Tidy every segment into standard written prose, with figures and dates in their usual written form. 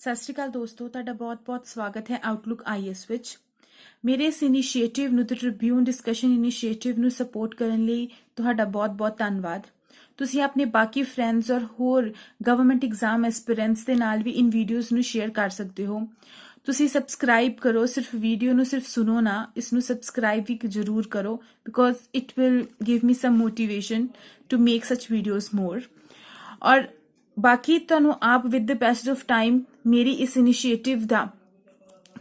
ਸਤਿ ਸ਼੍ਰੀ ਅਕਾਲ ਦੋਸਤੋ, ਤੁਹਾਡਾ ਬਹੁਤ-ਬਹੁਤ ਸਵਾਗਤ ਹੈ ਆਊਟਲੁੱਕ ਆਈਐਸ ਵਿੱਚ। ਮੇਰੇ ਇਸ ਇਨੀਸ਼ੀਏਟਿਵ ਨੂੰ ਤੇ ਟ੍ਰਿਬਿਊਨ ਡਿਸਕਸ਼ਨ ਇਨੀਸ਼ੀਏਟਿਵ ਨੂੰ ਸਪੋਰਟ ਕਰਨ ਲਈ ਤੁਹਾਡਾ ਬਹੁਤ-ਬਹੁਤ ਧੰਨਵਾਦ। ਤੁਸੀਂ ਆਪਣੇ ਬਾਕੀ ਫਰੈਂਡਸ ਔਰ ਹੋਰ ਗਵਰਨਮੈਂਟ ਐਗਜ਼ਾਮ ਐਸਪੀਰੈਂਟਸ ਦੇ ਨਾਲ ਵੀ ਇਨ ਵੀਡੀਓਜ਼ ਨੂੰ ਸ਼ੇਅਰ ਕਰ ਸਕਦੇ ਹੋ। ਤੁਸੀਂ ਸਬਸਕ੍ਰਾਈਬ ਕਰੋ, ਸਿਰਫ ਵੀਡੀਓ ਨੂੰ ਸਿਰਫ ਸੁਣੋ ਨਾ, ਇਸ ਨੂੰ ਸਬਸਕ੍ਰਾਈਬ ਵੀ ਜ਼ਰੂਰ ਕਰੋ because it will give me some motivation to make such videos more. ਔਰ ਬਾਕੀ ਤੁਹਾਨੂੰ ਆਪ with the best of time ਮੇਰੀ ਇਸ ਇਨੀਸ਼ੀਏਟਿਵ ਦਾ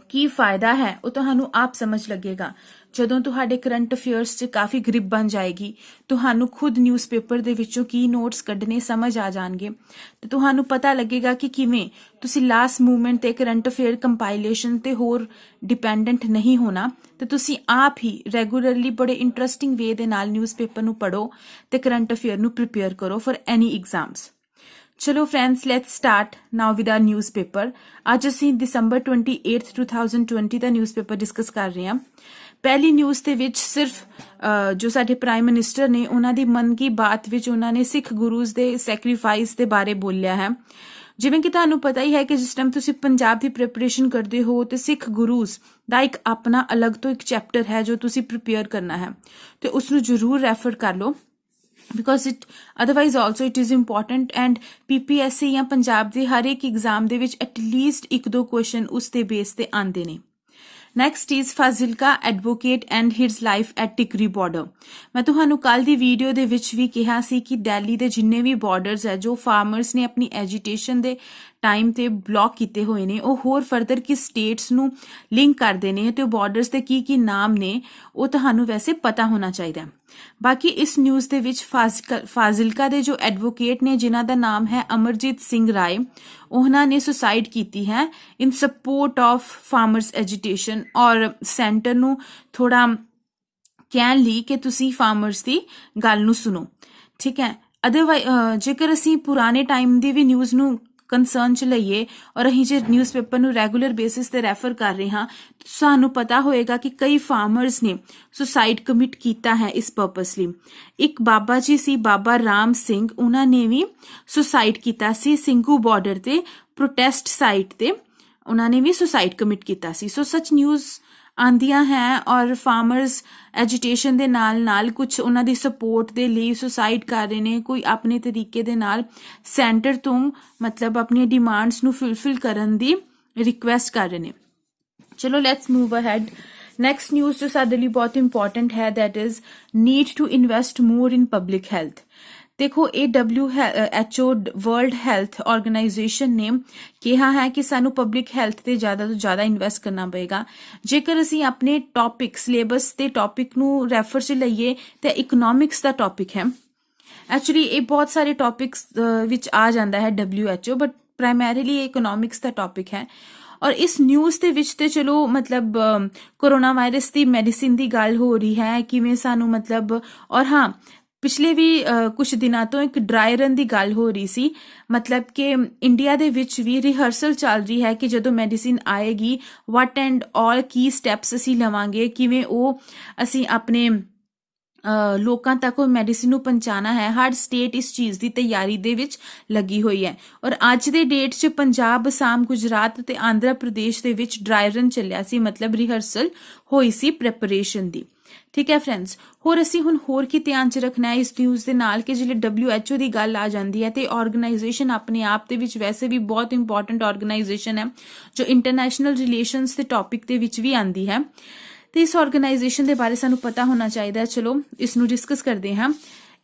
ਕੀ ਫਾਇਦਾ ਹੈ ਉਹ ਤੁਹਾਨੂੰ ਆਪ ਸਮਝ ਲੱਗੇਗਾ ਜਦੋਂ ਤੁਹਾਡੇ ਕਰੰਟ ਅਫੇਅਰਸ 'ਚ ਕਾਫੀ ਗ੍ਰਿਪ ਬਣ ਜਾਏਗੀ। ਤੁਹਾਨੂੰ ਖੁਦ ਨਿਊਜ਼ਪੇਪਰ ਦੇ ਵਿੱਚੋਂ ਕੀ ਨੋਟਸ ਕੱਢਣੇ ਸਮਝ ਆ ਜਾਣਗੇ ਤੇ ਤੁਹਾਨੂੰ ਪਤਾ ਲੱਗੇਗਾ ਕਿ ਕਿਵੇਂ ਤੁਸੀਂ ਲਾਸਟ ਮੂਵਮੈਂਟ ਤੇ ਕਰੰਟ ਅਫੇਅਰ ਕੰਪਾਈਲੇਸ਼ਨ ਤੇ ਹੋਰ ਡਿਪੈਂਡੈਂਟ ਨਹੀਂ ਹੋਣਾ ਤੇ ਤੁਸੀਂ ਆਪ ਹੀ ਰੈਗੂਲਰਲੀ ਬੜੇ ਇੰਟਰਸਟਿੰਗ ਵੇ ਦੇ ਨਾਲ ਨਿਊਜ਼ਪੇਪਰ ਨੂੰ ਪੜ੍ਹੋ ਤੇ ਕਰੰਟ ਅਫੇਅਰ ਨੂੰ ਪ੍ਰੀਪੇਅਰ ਕਰੋ ਫॉर ਐਨੀ ਐਗਜ਼ਾਮਸ। ਚਲੋ friends, let's start now with R newspaper. ਅੱਜ ਅਸੀਂ ਦਸੰਬਰ 28 2020 ਦਾ ਨਿਊਜ਼ਪੇਪਰ ਡਿਸਕਸ ਕਰ ਰਹੇ ਹਾਂ। ਪਹਿਲੀ ਨਿਊਜ਼ ਦੇ ਵਿੱਚ ਸਿਰਫ ਜੋ ਸਾਡੇ ਪ੍ਰਾਈਮ ਮਿਨਿਸਟਰ ਨੇ ਉਹਨਾਂ ਦੀ ਮਨ ਕੀ ਬਾਤ ਵਿੱਚ ਉਹਨਾਂ ਨੇ ਸਿੱਖ ਗੁਰੂਜ਼ ਦੇ ਸੈਕਰੀਫਾਈਸ ਦੇ ਬਾਰੇ ਬੋਲਿਆ ਹੈ। ਜਿਵੇਂ ਕਿ ਤੁਹਾਨੂੰ ਪਤਾ ਹੀ ਹੈ ਕਿ ਜਿਸ ਟਾਈਮ ਤੁਸੀਂ ਪੰਜਾਬ ਦੀ ਪ੍ਰੈਪਰੇਸ਼ਨ ਕਰਦੇ ਹੋ ਤੇ ਸਿੱਖ ਗੁਰੂਜ਼ ਦਾ ਇੱਕ ਆਪਣਾ ਅਲੱਗ ਤੋਂ ਇੱਕ ਚੈਪਟਰ ਹੈ ਜੋ ਤੁਸੀਂ ਪ੍ਰੀਪੇਅਰ ਕਰਨਾ ਹੈ ਤੇ ਉਸ ਨੂੰ ਜ਼ਰੂਰ ਰੈਫਰ ਕਰ ਲਓ because it otherwise also it is important and PPSC ਜਾਂ ਪੰਜਾਬ ਦੇ ਹਰ ਇੱਕ ਐਗਜ਼ਾਮ ਦੇ ਵਿੱਚ ਐਟਲੀਸਟ 1-2 ਕੁਐਸਚਨ ਉਸ ਦੇ ਬੇਸ ਤੇ ਆਉਂਦੇ ਨੇ। Next is Fazilka advocate and his life at Tikri border. ਮੈਂ ਤੁਹਾਨੂੰ ਕੱਲ ਦੀ ਵੀਡੀਓ ਦੇ ਵਿੱਚ ਵੀ ਕਿਹਾ ਸੀ ਕਿ ਦਿੱਲੀ ਦੇ ਜਿੰਨੇ ਵੀ ਬਾਰਡਰਸ ਹੈ ਜੋ ਫਾਰਮਰਸ ਨੇ ਆਪਣੀ ਐਜੀਟੇਸ਼ਨ ਦੇ ਟਾਈਮ ਤੇ ਬਲੌਕ ਕੀਤੇ ਹੋਏ ਨੇ ਉਹ ਹੋਰ ਫਰਦਰ ਕਿਸ ਸਟੇਟਸ ਨੂੰ ਲਿੰਕ ਕਰਦੇ ਨੇ ਤੇ ਉਹ ਬਾਰਡਰਸ ਦੇ ਕੀ ਨਾਮ ਨੇ ਉਹ ਤੁਹਾਨੂੰ ਵੈਸੇ ਪਤਾ ਹੋਣਾ ਚਾਹੀਦਾ। ਬਾਕੀ ਇਸ ਨਿਊਜ਼ ਦੇ ਵਿੱਚ ਫਾਜ਼ਿਲਕਾ ਦੇ ਜੋ ਐਡਵੋਕੇਟ ਨੇ ਜਿਨ੍ਹਾਂ ਦਾ ਨਾਮ ਹੈ ਅਮਰਜੀਤ ਸਿੰਘ ਰਾਏ, ਉਹਨਾਂ ਨੇ ਸੁਸਾਈਡ ਕੀਤੀ ਹੈ ਇਨ ਸਪੋਰਟ ਆਫ ਫਾਰਮਰਸ ਐਜੀਟੇਸ਼ਨ ਔਰ ਸੈਂਟਰ ਨੂੰ ਥੋੜਾ ਕਹਿਣ ਲਈ ਕਿ ਤੁਸੀਂ ਫਾਰਮਰਸ ਦੀ ਗੱਲ ਨੂੰ ਸੁਣੋ, ਠੀਕ ਹੈ। ਅਦਰਵਾਈਜ਼ ਜੇਕਰ ਅਸੀਂ ਪੁਰਾਣੇ ਟਾਈਮ ਦੀ ਵੀ ਨਿਊਜ਼ ਨੂੰ ਕੰਸਰਨ ਚ ਲਈਏ ਔਰ ਅਸੀਂ ਜੇ ਨਿਊਜ਼ਪੇਪਰ ਨੂੰ ਰੈਗੂਲਰ ਬੇਸਿਸ ਤੇ ਰੈਫਰ ਕਰ ਰਹੇ ਹਾਂ ਸਾਨੂੰ ਪਤਾ ਹੋਏਗਾ ਕਿ ਕਈ ਫਾਰਮਰਸ ਨੇ ਸੁਸਾਈਡ ਕਮਿਟ ਕੀਤਾ ਹੈ ਇਸ ਪਰਪਸ ਲਈ। ਇੱਕ ਬਾਬਾ ਜੀ ਸੀ, ਬਾਬਾ ਰਾਮ ਸਿੰਘ, ਉਹਨਾਂ ਨੇ ਵੀ ਸੁਸਾਈਡ ਕੀਤਾ ਸੀ ਸਿੰਘੂ ਬਾਰਡਰ ਤੇ ਪ੍ਰੋਟੈਸਟ ਸਾਈਟ ਤੇ ਉਹਨਾਂ ਨੇ ਵੀ ਸੁਸਾਈਡ ਕਮਿਟ ਕੀਤਾ ਸੀ। ਸੋ ਸੱਚ ਨਿਊਜ਼ ਆਉਂਦੀਆਂ ਹੈ ਔਰ ਫਾਰਮਰਸ ਐਜੀਟੇਸ਼ਨ ਦੇ ਨਾਲ ਕੁਝ ਉਹਨਾਂ ਦੀ ਸਪੋਰਟ ਦੇ ਲਈ ਸੁਸਾਈਡ ਕਰ ਰਹੇ ਨੇ, ਕੋਈ ਆਪਣੇ ਤਰੀਕੇ ਦੇ ਨਾਲ ਸੈਂਟਰ ਤੋਂ ਮਤਲਬ ਆਪਣੀਆਂ ਡਿਮਾਂਡਸ ਨੂੰ ਫੁਲਫਿਲ ਕਰਨ ਦੀ ਰਿਕੁਐਸਟ ਕਰ ਰਹੇ ਨੇ। ਚਲੋ let's move ahead. Next news ਜੋ ਸਾਡੇ ਲਈ ਬਹੁਤ ਇੰਪੋਰਟੈਂਟ ਹੈ that is need to invest more in public health. ਦੇਖੋ ਇਹ WHO ਵਰਲਡ ਹੈਲਥ ਆਰਗੇਨਾਈਜੇਸ਼ਨ ਨੇ ਕਿਹਾ ਹੈ ਕਿ ਸਾਨੂੰ ਪਬਲਿਕ ਹੈਲਥ ਤੇ ਜ਼ਿਆਦਾ ਤੋਂ ਜ਼ਿਆਦਾ ਇਨਵੈਸਟ ਕਰਨਾ ਪਏਗਾ। ਜੇਕਰ ਅਸੀਂ ਆਪਣੇ ਟੌਪਿਕ ਸਿਲੇਬਸ ਦੇ ਟੌਪਿਕ ਨੂੰ ਰੈਫਰ 'ਚ ਲਈਏ ਤੇ ਇਕਨੋਮਿਕਸ ਦਾ ਟੌਪਿਕ ਹੈ। ਐਕਚੁਅਲੀ ਇਹ ਬਹੁਤ ਸਾਰੇ ਟੌਪਿਕਸ ਵਿੱਚ ਆ ਜਾਂਦਾ ਹੈ WHO ਬਟ ਪ੍ਰਾਇਮਰੀਲੀ ਇਹ ਇਕਨੋਮਿਕਸ ਦਾ ਟੌਪਿਕ ਹੈ। ਔਰ ਇਸ ਨਿਊਜ਼ ਦੇ ਵਿੱਚ ਤੇ ਚਲੋ ਮਤਲਬ ਕੋਰੋਨਾ ਵਾਇਰਸ ਦੀ ਮੈਡੀਸਿਨ ਦੀ ਗੱਲ ਹੋ ਰਹੀ ਹੈ ਕਿਵੇਂ ਸਾਨੂੰ ਮਤਲਬ ਔਰ ਹਾਂ ਪਿਛਲੇ ਵੀ ਕੁਝ ਦਿਨਾਂ ਤੋਂ ਇੱਕ ਡਰਾਈ ਰਨ ਦੀ ਗੱਲ ਹੋ ਰਹੀ ਸੀ, ਮਤਲਬ ਕਿ ਇੰਡੀਆ ਦੇ ਵਿੱਚ ਵੀ ਰਿਹਰਸਲ ਚੱਲ ਰਹੀ ਹੈ ਕਿ ਜਦੋਂ ਮੈਡੀਸਿਨ ਆਏਗੀ ਵਾਟ ਐਂਡ ਆਲ ਕੀ ਸਟੈਪਸ ਅਸੀਂ ਲਵਾਂਗੇ, ਕਿਵੇਂ ਉਹ ਅਸੀਂ ਆਪਣੇ ਲੋਕਾਂ ਤੱਕ ਉਹ ਮੈਡੀਸਿਨ ਨੂੰ ਪਹੁੰਚਾਉਣਾ ਹੈ। ਹਰ ਸਟੇਟ ਇਸ ਚੀਜ਼ ਦੀ ਤਿਆਰੀ ਦੇ ਵਿੱਚ ਲੱਗੀ ਹੋਈ ਹੈ ਔਰ ਅੱਜ ਦੇ ਡੇਟ 'ਚ ਪੰਜਾਬ, ਅਸਾਮ, ਗੁਜਰਾਤ ਤੇ ਆਂਧਰਾ ਪ੍ਰਦੇਸ਼ ਦੇ ਵਿੱਚ ਡਰਾਈ ਰਨ ਚੱਲਿਆ ਸੀ, ਮਤਲਬ ਰਿਹਰਸਲ ਹੋਈ ਸੀ ਪ੍ਰੈਪਰੇਸ਼ਨ ਦੀ। ਠੀਕ ਹੈ ਫਰੈਂਡਸ, ਹੋਰ ਅਸੀਂ ਹੁਣ ਹੋਰ ਕੀ ਧਿਆਨ 'ਚ ਰੱਖਣਾ ਹੈ ਇਸ ਨਿਊਜ਼ ਦੇ ਨਾਲ ਕਿ ਜਿਹੜੇ WHO ਦੀ ਗੱਲ ਆ ਜਾਂਦੀ ਹੈ ਤੇ ਆਰਗੇਨਾਈਜੇਸ਼ਨ ਆਪਣੇ ਆਪ ਦੇ ਵਿੱਚ ਵੈਸੇ ਵੀ ਬਹੁਤ ਇੰਪੋਰਟੈਂਟ ਆਰਗੇਨਾਈਜੇਸ਼ਨ ਹੈ ਜੋ ਇੰਟਰਨੈਸ਼ਨਲ ਰਿਲੇਸ਼ਨਸ ਦੇ ਟੌਪਿਕ ਦੇ ਵਿੱਚ ਵੀ ਆਉਂਦੀ ਹੈ ਤੇ ਇਸ ਆਰਗੇਨਾਈਜੇਸ਼ਨ ਦੇ ਬਾਰੇ ਸਾਨੂੰ ਪਤਾ ਹੋਣਾ ਚਾਹੀਦਾ ਹੈ। ਚਲੋ ਇਸ ਨੂੰ ਡਿਸਕਸ ਕਰਦੇ ਹਾਂ।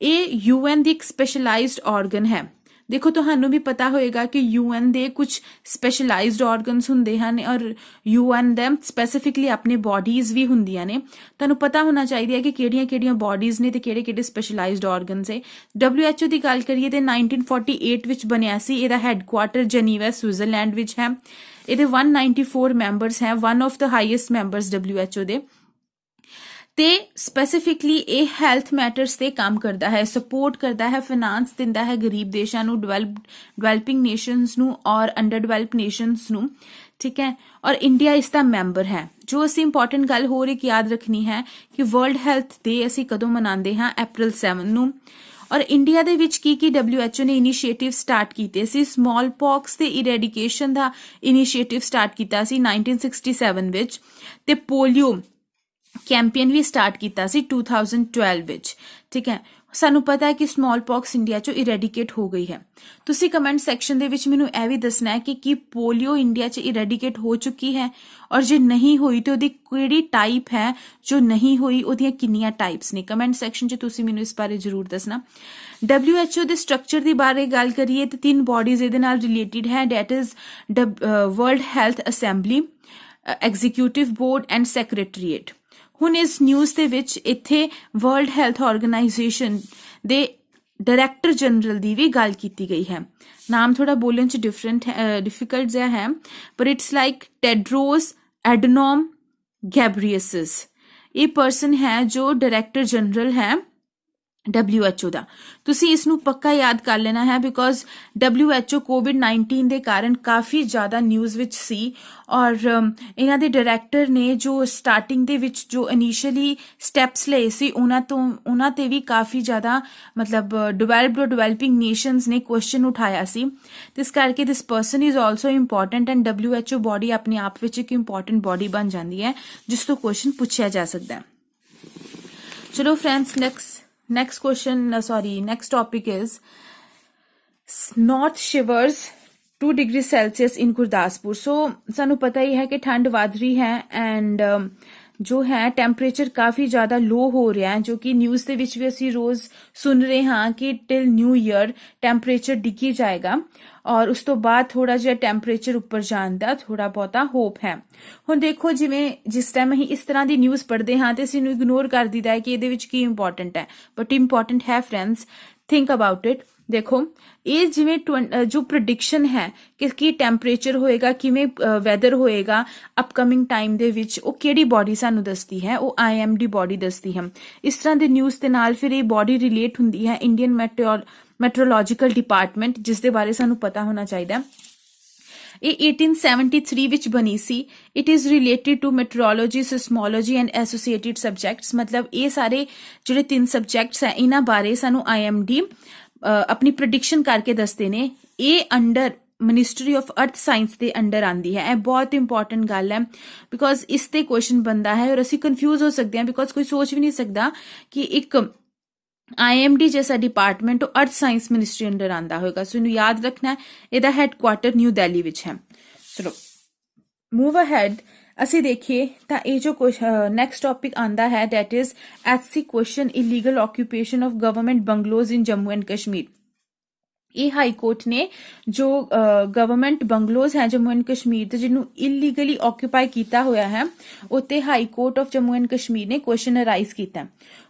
ਇਹ UN ਦੀ ਇੱਕ ਸਪੈਸ਼ਲਾਈਜ਼ਡ ਆਰਗਨ ਹੈ। ਦੇਖੋ ਤੁਹਾਨੂੰ ਵੀ ਪਤਾ ਹੋਏਗਾ ਕਿ UN ਦੇ ਕੁਝ ਸਪੈਸ਼ਲਾਈਜ਼ਡ ਆਰਗਨਸ ਹੁੰਦੇ ਹਨ ਔਰ UN ਦੇ ਸਪੈਸੀਫਿਕਲੀ ਆਪਣੇ ਬਾਡੀਜ਼ ਵੀ ਹੁੰਦੀਆਂ ਨੇ। ਤੁਹਾਨੂੰ ਪਤਾ ਹੋਣਾ ਚਾਹੀਦਾ ਹੈ ਕਿ ਕਿਹੜੀਆਂ ਬਾਡੀਜ਼ ਨੇ ਤੇ ਕਿਹੜੇ ਸਪੈਸ਼ਲਾਈਜ਼ਡ ਆਰਗਨਸ ਹੈ। WHO ਦੀ ਗੱਲ ਕਰੀਏ ਤੇ 1948 ਵਿੱਚ ਬਣਿਆ ਸੀ। ਇਹਦਾ ਹੈੱਡਕੁਆਰਟਰ ਜਨੀਵਾ ਸਵਿਟਜ਼ਰਲੈਂਡ ਵਿੱਚ ਹੈ। ਇਹਦੇ 194 ਮੈਂਬਰਸ ਹੈ, one of the highest members WHO ਦੇ। ਤੇ ਸਪੈਸੀਫਿਕਲੀ ਇਹ ਹੈਲਥ ਮੈਟਰਸ ਤੇ ਕੰਮ ਕਰਦਾ ਹੈ, ਸਪੋਰਟ ਕਰਦਾ ਹੈ, ਫਾਈਨਾਂਸ ਦਿੰਦਾ ਹੈ ਗਰੀਬ ਦੇਸ਼ਾਂ ਨੂੰ, ਡਿਵੈਲਪਿੰਗ ਨੇਸ਼ਨਸ ਨੂੰ ਔਰ ਅੰਡਰ ਡਿਵੈਲਪ ਨੇਸ਼ਨਸ ਨੂੰ, ਠੀਕ ਹੈ। ਔਰ ਇੰਡੀਆ ਇਸ ਦਾ ਮੈਂਬਰ ਹੈ। ਜੋ ਅਸੀਂ ਇੰਪੋਰਟੈਂਟ ਗੱਲ ਹੋਰ ਇੱਕ ਯਾਦ ਰੱਖਣੀ ਹੈ ਕਿ ਵਰਲਡ ਹੈਲਥ ਡੇ ਅਸੀਂ ਕਦੋਂ ਮਨਾਉਂਦੇ ਹਾਂ, April 7 ਨੂੰ। ਔਰ ਇੰਡੀਆ ਦੇ ਵਿੱਚ ਕੀ WHO ਨੇ ਇਨੀਸ਼ੀਏਟਿਵ ਸਟਾਰਟ ਕੀਤੇ ਸੀ। ਸਮੌਲ ਪੌਕਸ ਦੇ ਇਰੈਡੀਕੇਸ਼ਨ ਦਾ ਇਨੀਸ਼ੀਏਟਿਵ ਸਟਾਰਟ ਕੀਤਾ ਸੀ 1967 ਵਿੱਚ, ਤੇ ਪੋਲੀਓ ਕੈਂਪੇਨ ਵੀ ਸਟਾਰਟ ਕੀਤਾ ਸੀ 2012 ਵਿੱਚ। ਠੀਕ ਹੈ, ਸਾਨੂੰ ਪਤਾ ਹੈ ਕਿ ਸਮੌਲ ਪੌਕਸ ਇੰਡੀਆ ਚੋਂ ਇਰੈਡੀਕੇਟ ਹੋ ਗਈ ਹੈ। ਤੁਸੀਂ ਕਮੈਂਟ ਸੈਕਸ਼ਨ ਦੇ ਵਿੱਚ ਮੈਨੂੰ ਇਹ ਵੀ ਦੱਸਣਾ ਹੈ ਕਿ ਕੀ ਪੋਲੀਓ ਇੰਡੀਆ 'ਚ ਇਰੈਡੀਕੇਟ ਹੋ ਚੁੱਕੀ ਹੈ, ਔਰ ਜੇ ਨਹੀਂ ਹੋਈ ਤੇ ਉਹਦੀ ਕਿਹੜੀ ਟਾਈਪ ਹੈ, ਜੋ ਨਹੀਂ ਹੋਈ ਉਹਦੀਆਂ ਕਿੰਨੀਆਂ ਟਾਈਪਸ ਨੇ। ਕਮੈਂਟ ਸੈਕਸ਼ਨ 'ਚ ਤੁਸੀਂ ਮੈਨੂੰ ਇਸ ਬਾਰੇ ਜ਼ਰੂਰ ਦੱਸਣਾ। WHO ਦੇ ਸਟਰਕਚਰ ਦੀ ਬਾਰੇ ਗੱਲ ਕਰੀਏ ਤੇ 3 ਬੋਡੀਜ਼ ਇਹਦੇ ਨਾਲ ਰਿਲੇਟਿਡ ਹੈ, that is world health assembly, executive board and secretariat. ਹੁਣ ਇਸ ਨਿਊਜ਼ ਦੇ ਵਿੱਚ ਇੱਥੇ ਵਰਲਡ ਹੈਲਥ ਆਰਗੇਨਾਈਜੇਸ਼ਨ ਦੇ ਡਾਇਰੈਕਟਰ ਜਨਰਲ ਦੀ ਵੀ ਗੱਲ ਕੀਤੀ ਗਈ ਹੈ। ਨਾਮ ਥੋੜਾ ਬੋਲਣ 'ਚ ਡਿਫਿਕਲਟ ਜਿਹਾ ਹੈ, ਪਰ ਇਟਸ ਲਾਈਕ ਟੈਡਰੋਸ ਐਡਨੋਮ ਗੈਬਰੀਏਸਸ। ਇਹ ਪਰਸਨ ਹੈ ਜੋ ਡਾਇਰੈਕਟਰ ਜਨਰਲ ਹੈ WHO ਦਾ। ਤੁਸੀਂ ਇਸ ਨੂੰ ਪੱਕਾ ਯਾਦ ਕਰ ਲੈਣਾ ਹੈ, ਬਿਕੋਜ਼ WHO COVID-19 ਦੇ ਕਾਰਨ ਕਾਫੀ ਜ਼ਿਆਦਾ ਨਿਊਜ਼ ਵਿੱਚ ਸੀ, ਔਰ ਇਹਨਾਂ ਦੇ ਡਾਇਰੈਕਟਰ ਨੇ ਜੋ ਸਟਾਰਟਿੰਗ ਦੇ ਵਿੱਚ ਜੋ ਇਨੀਸ਼ੀਅਲੀ ਸਟੈਪਸ ਲਏ ਸੀ ਉਹਨਾਂ ਤੇ ਵੀ ਕਾਫੀ ਜ਼ਿਆਦਾ ਮਤਲਬ ਡਿਵੈਲਪਿੰਗ ਨੇਸ਼ਨਸ ਨੇ ਕੁਐਸਚਨ ਉਠਾਇਆ ਸੀ। ਤੇ ਇਸ ਕਰਕੇ ਦਿਸ person is also important, and WHO body ਆਪਣੇ ਆਪ ਵਿੱਚ ਇੱਕ ਇੰਪੋਰਟੈਂਟ ਬੋਡੀ ਬਣ ਜਾਂਦੀ ਹੈ ਜਿਸ ਤੋਂ ਕੁਐਸਚਨ ਪੁੱਛਿਆ ਜਾ ਸਕਦਾ ਹੈ। ਚਲੋ friends, next topic is north shivers 2 degree Celsius in Gurdaspur। so ਸਾਨੂੰ ਪਤਾ ਹੀ ਹੈ ਕਿ ਠੰਡ ਵੱਧ ਰਹੀ ਹੈ, ਐਂਡ ਜੋ ਹੈ ਟੈਂਪਰੇਚਰ ਕਾਫੀ ਜ਼ਿਆਦਾ ਲੋ ਹੋ ਰਿਹਾ ਹੈ, ਜੋ ਕਿ ਨਿਊਜ਼ ਦੇ ਵਿੱਚ ਵੀ ਅਸੀਂ ਰੋਜ਼ ਸੁਣ ਰਹੇ ਹਾਂ ਕਿ ਟਿਲ ਨਿਊ ਈਅਰ ਟੈਂਪਰੇਚਰ ਡਿੱਗੀ ਜਾਏਗਾ, ਔਰ ਉਸ ਤੋਂ ਬਾਅਦ ਥੋੜਾ ਜਿਹਾ ਟੈਂਪਰੇਚਰ ਉੱਪਰ ਜਾਣ ਦਾ ਥੋੜਾ ਬਹੁਤਾ ਹੋਪ ਹੈ। ਹੁਣ ਦੇਖੋ, ਜਿਵੇਂ ਜਿਸ ਟਾਈਮ ਅਸੀਂ ਇਸ ਤਰ੍ਹਾਂ ਦੀ ਨਿਊਜ਼ ਪੜ੍ਹਦੇ ਹਾਂ ਤੇ ਅਸੀਂ ਨੂੰ ਇਗਨੋਰ ਕਰ ਦਿੰਦਾ ਹੈ ਕਿ ਇਹਦੇ ਵਿੱਚ ਕੀ ਇੰਪੋਰਟੈਂਟ ਹੈ, ਬਟ ਇੰਪੋਰਟੈਂਟ ਹੈ ਫਰੈਂਡਸ, ਥਿੰਕ ਅਬਾਊਟ ਇਟ। ਦੇਖੋ, ਇਹ ਜਿਵੇਂ ਜੋ ਪ੍ਰੈਡਿਕਸ਼ਨ ਹੈ ਕਿ ਕੀ ਟੈਂਪਰੇਚਰ ਹੋਏਗਾ, ਕਿਵੇਂ ਵੈਦਰ ਹੋਏਗਾ ਅਪਕਮਿੰਗ ਟਾਈਮ ਦੇ ਵਿੱਚ, ਉਹ ਕਿਹੜੀ ਬੋਡੀ ਸਾਨੂੰ ਦੱਸਦੀ ਹੈ, ਉਹ IMD ਬੋਡੀ ਦੱਸਦੀ ਹੈ। ਇਸ ਤਰ੍ਹਾਂ ਦੇ ਨਿਊਜ਼ ਦੇ ਨਾਲ ਫਿਰ ਇਹ ਬੋਡੀ ਰਿਲੇਟ ਹੁੰਦੀ ਹੈ ਇੰਡੀਅਨ ਮੈਟਰੋਲੋਜੀਕਲ ਡਿਪਾਰਟਮੈਂਟ, ਜਿਸ ਦੇ ਬਾਰੇ ਸਾਨੂੰ ਪਤਾ ਹੋਣਾ ਚਾਹੀਦਾ। ਇਹ 1873 ਵਿੱਚ ਬਣੀ ਸੀ। It is related to meteorology, seismology and associated subjects. ਮਤਲਬ ਇਹ ਸਾਰੇ ਜਿਹੜੇ 3 ਸਬਜੈਕਟਸ ਹੈ, ਇਹਨਾਂ ਬਾਰੇ ਸਾਨੂੰ IMD ਆਪਣੀ ਪ੍ਰੈਡਿਕਸ਼ਨ ਕਰਕੇ ਦੱਸਦੇ ਨੇ। ਇਹ ਅੰਡਰ ਮਿਨਿਸਟਰੀ ਆਫ ਅਰਥ ਸਾਇੰਸ ਦੇ ਅੰਡਰ ਆਂਦੀ ਹੈ। ਇਹ ਬਹੁਤ ਇੰਪੋਰਟੈਂਟ ਗੱਲ ਹੈ, ਬਿਕੋਜ਼ ਇਸ ਤੇ ਕੁਐਸਚਨ ਬਣਦਾ ਹੈ ਔਰ ਅਸੀਂ ਕਨਫਿਊਜ਼ ਹੋ ਸਕਦੇ ਹਾਂ, ਬਿਕੋਜ਼ ਕੋਈ ਸੋਚ ਵੀ ਨਹੀਂ ਸਕਦਾ ਕਿ ਇੱਕ IMD ਜੈਸਾ ਡਿਪਾਰਟਮੈਂਟ ਅਰਥ ਸਾਇੰਸ ਮਿਨਿਸਟਰੀ ਅੰਡਰ ਆਂਦਾ ਹੋਏਗਾ। ਸੋ ਇਹਨੂੰ ਯਾਦ ਰੱਖਣਾ ਹੈ, ਇਹਦਾ ਹੈਡਕੁਆਟਰ ਨਿਊ ਦਿੱਲੀ ਵਿੱਚ ਹੈ। ਚਲੋ ਮੂਵ ਅਹੈਡ, ਅਸੀਂ ਦੇਖੀਏ ਤਾਂ ਇਹ ਜੋ ਨੈਕਸਟ ਟੌਪਿਕ ਆਂਦਾ ਹੈ, that is HC question illegal occupation of government bungalows in Jammu and Kashmir. ਇਹ ਹਾਈ ਕੋਰਟ ਨੇ ਜੋ ਗਵਰਨਮੈਂਟ ਬੰਗਲੋਜ਼ ਹੈ ਜੰਮੂ ਐਂਡ ਕਸ਼ਮੀਰ ਤੇ ਜਿਹਨੂੰ ਇਲੀਗਲੀ ਆਕਿਊਪਾਈ ਕੀਤਾ ਹੋਇਆ ਹੈ, ਉੱਤੇ high court of Jammu and Kashmir ਨੇ ਕੁਐਸਚਨ ਅਰਾਈਜ਼ ਕੀਤਾ।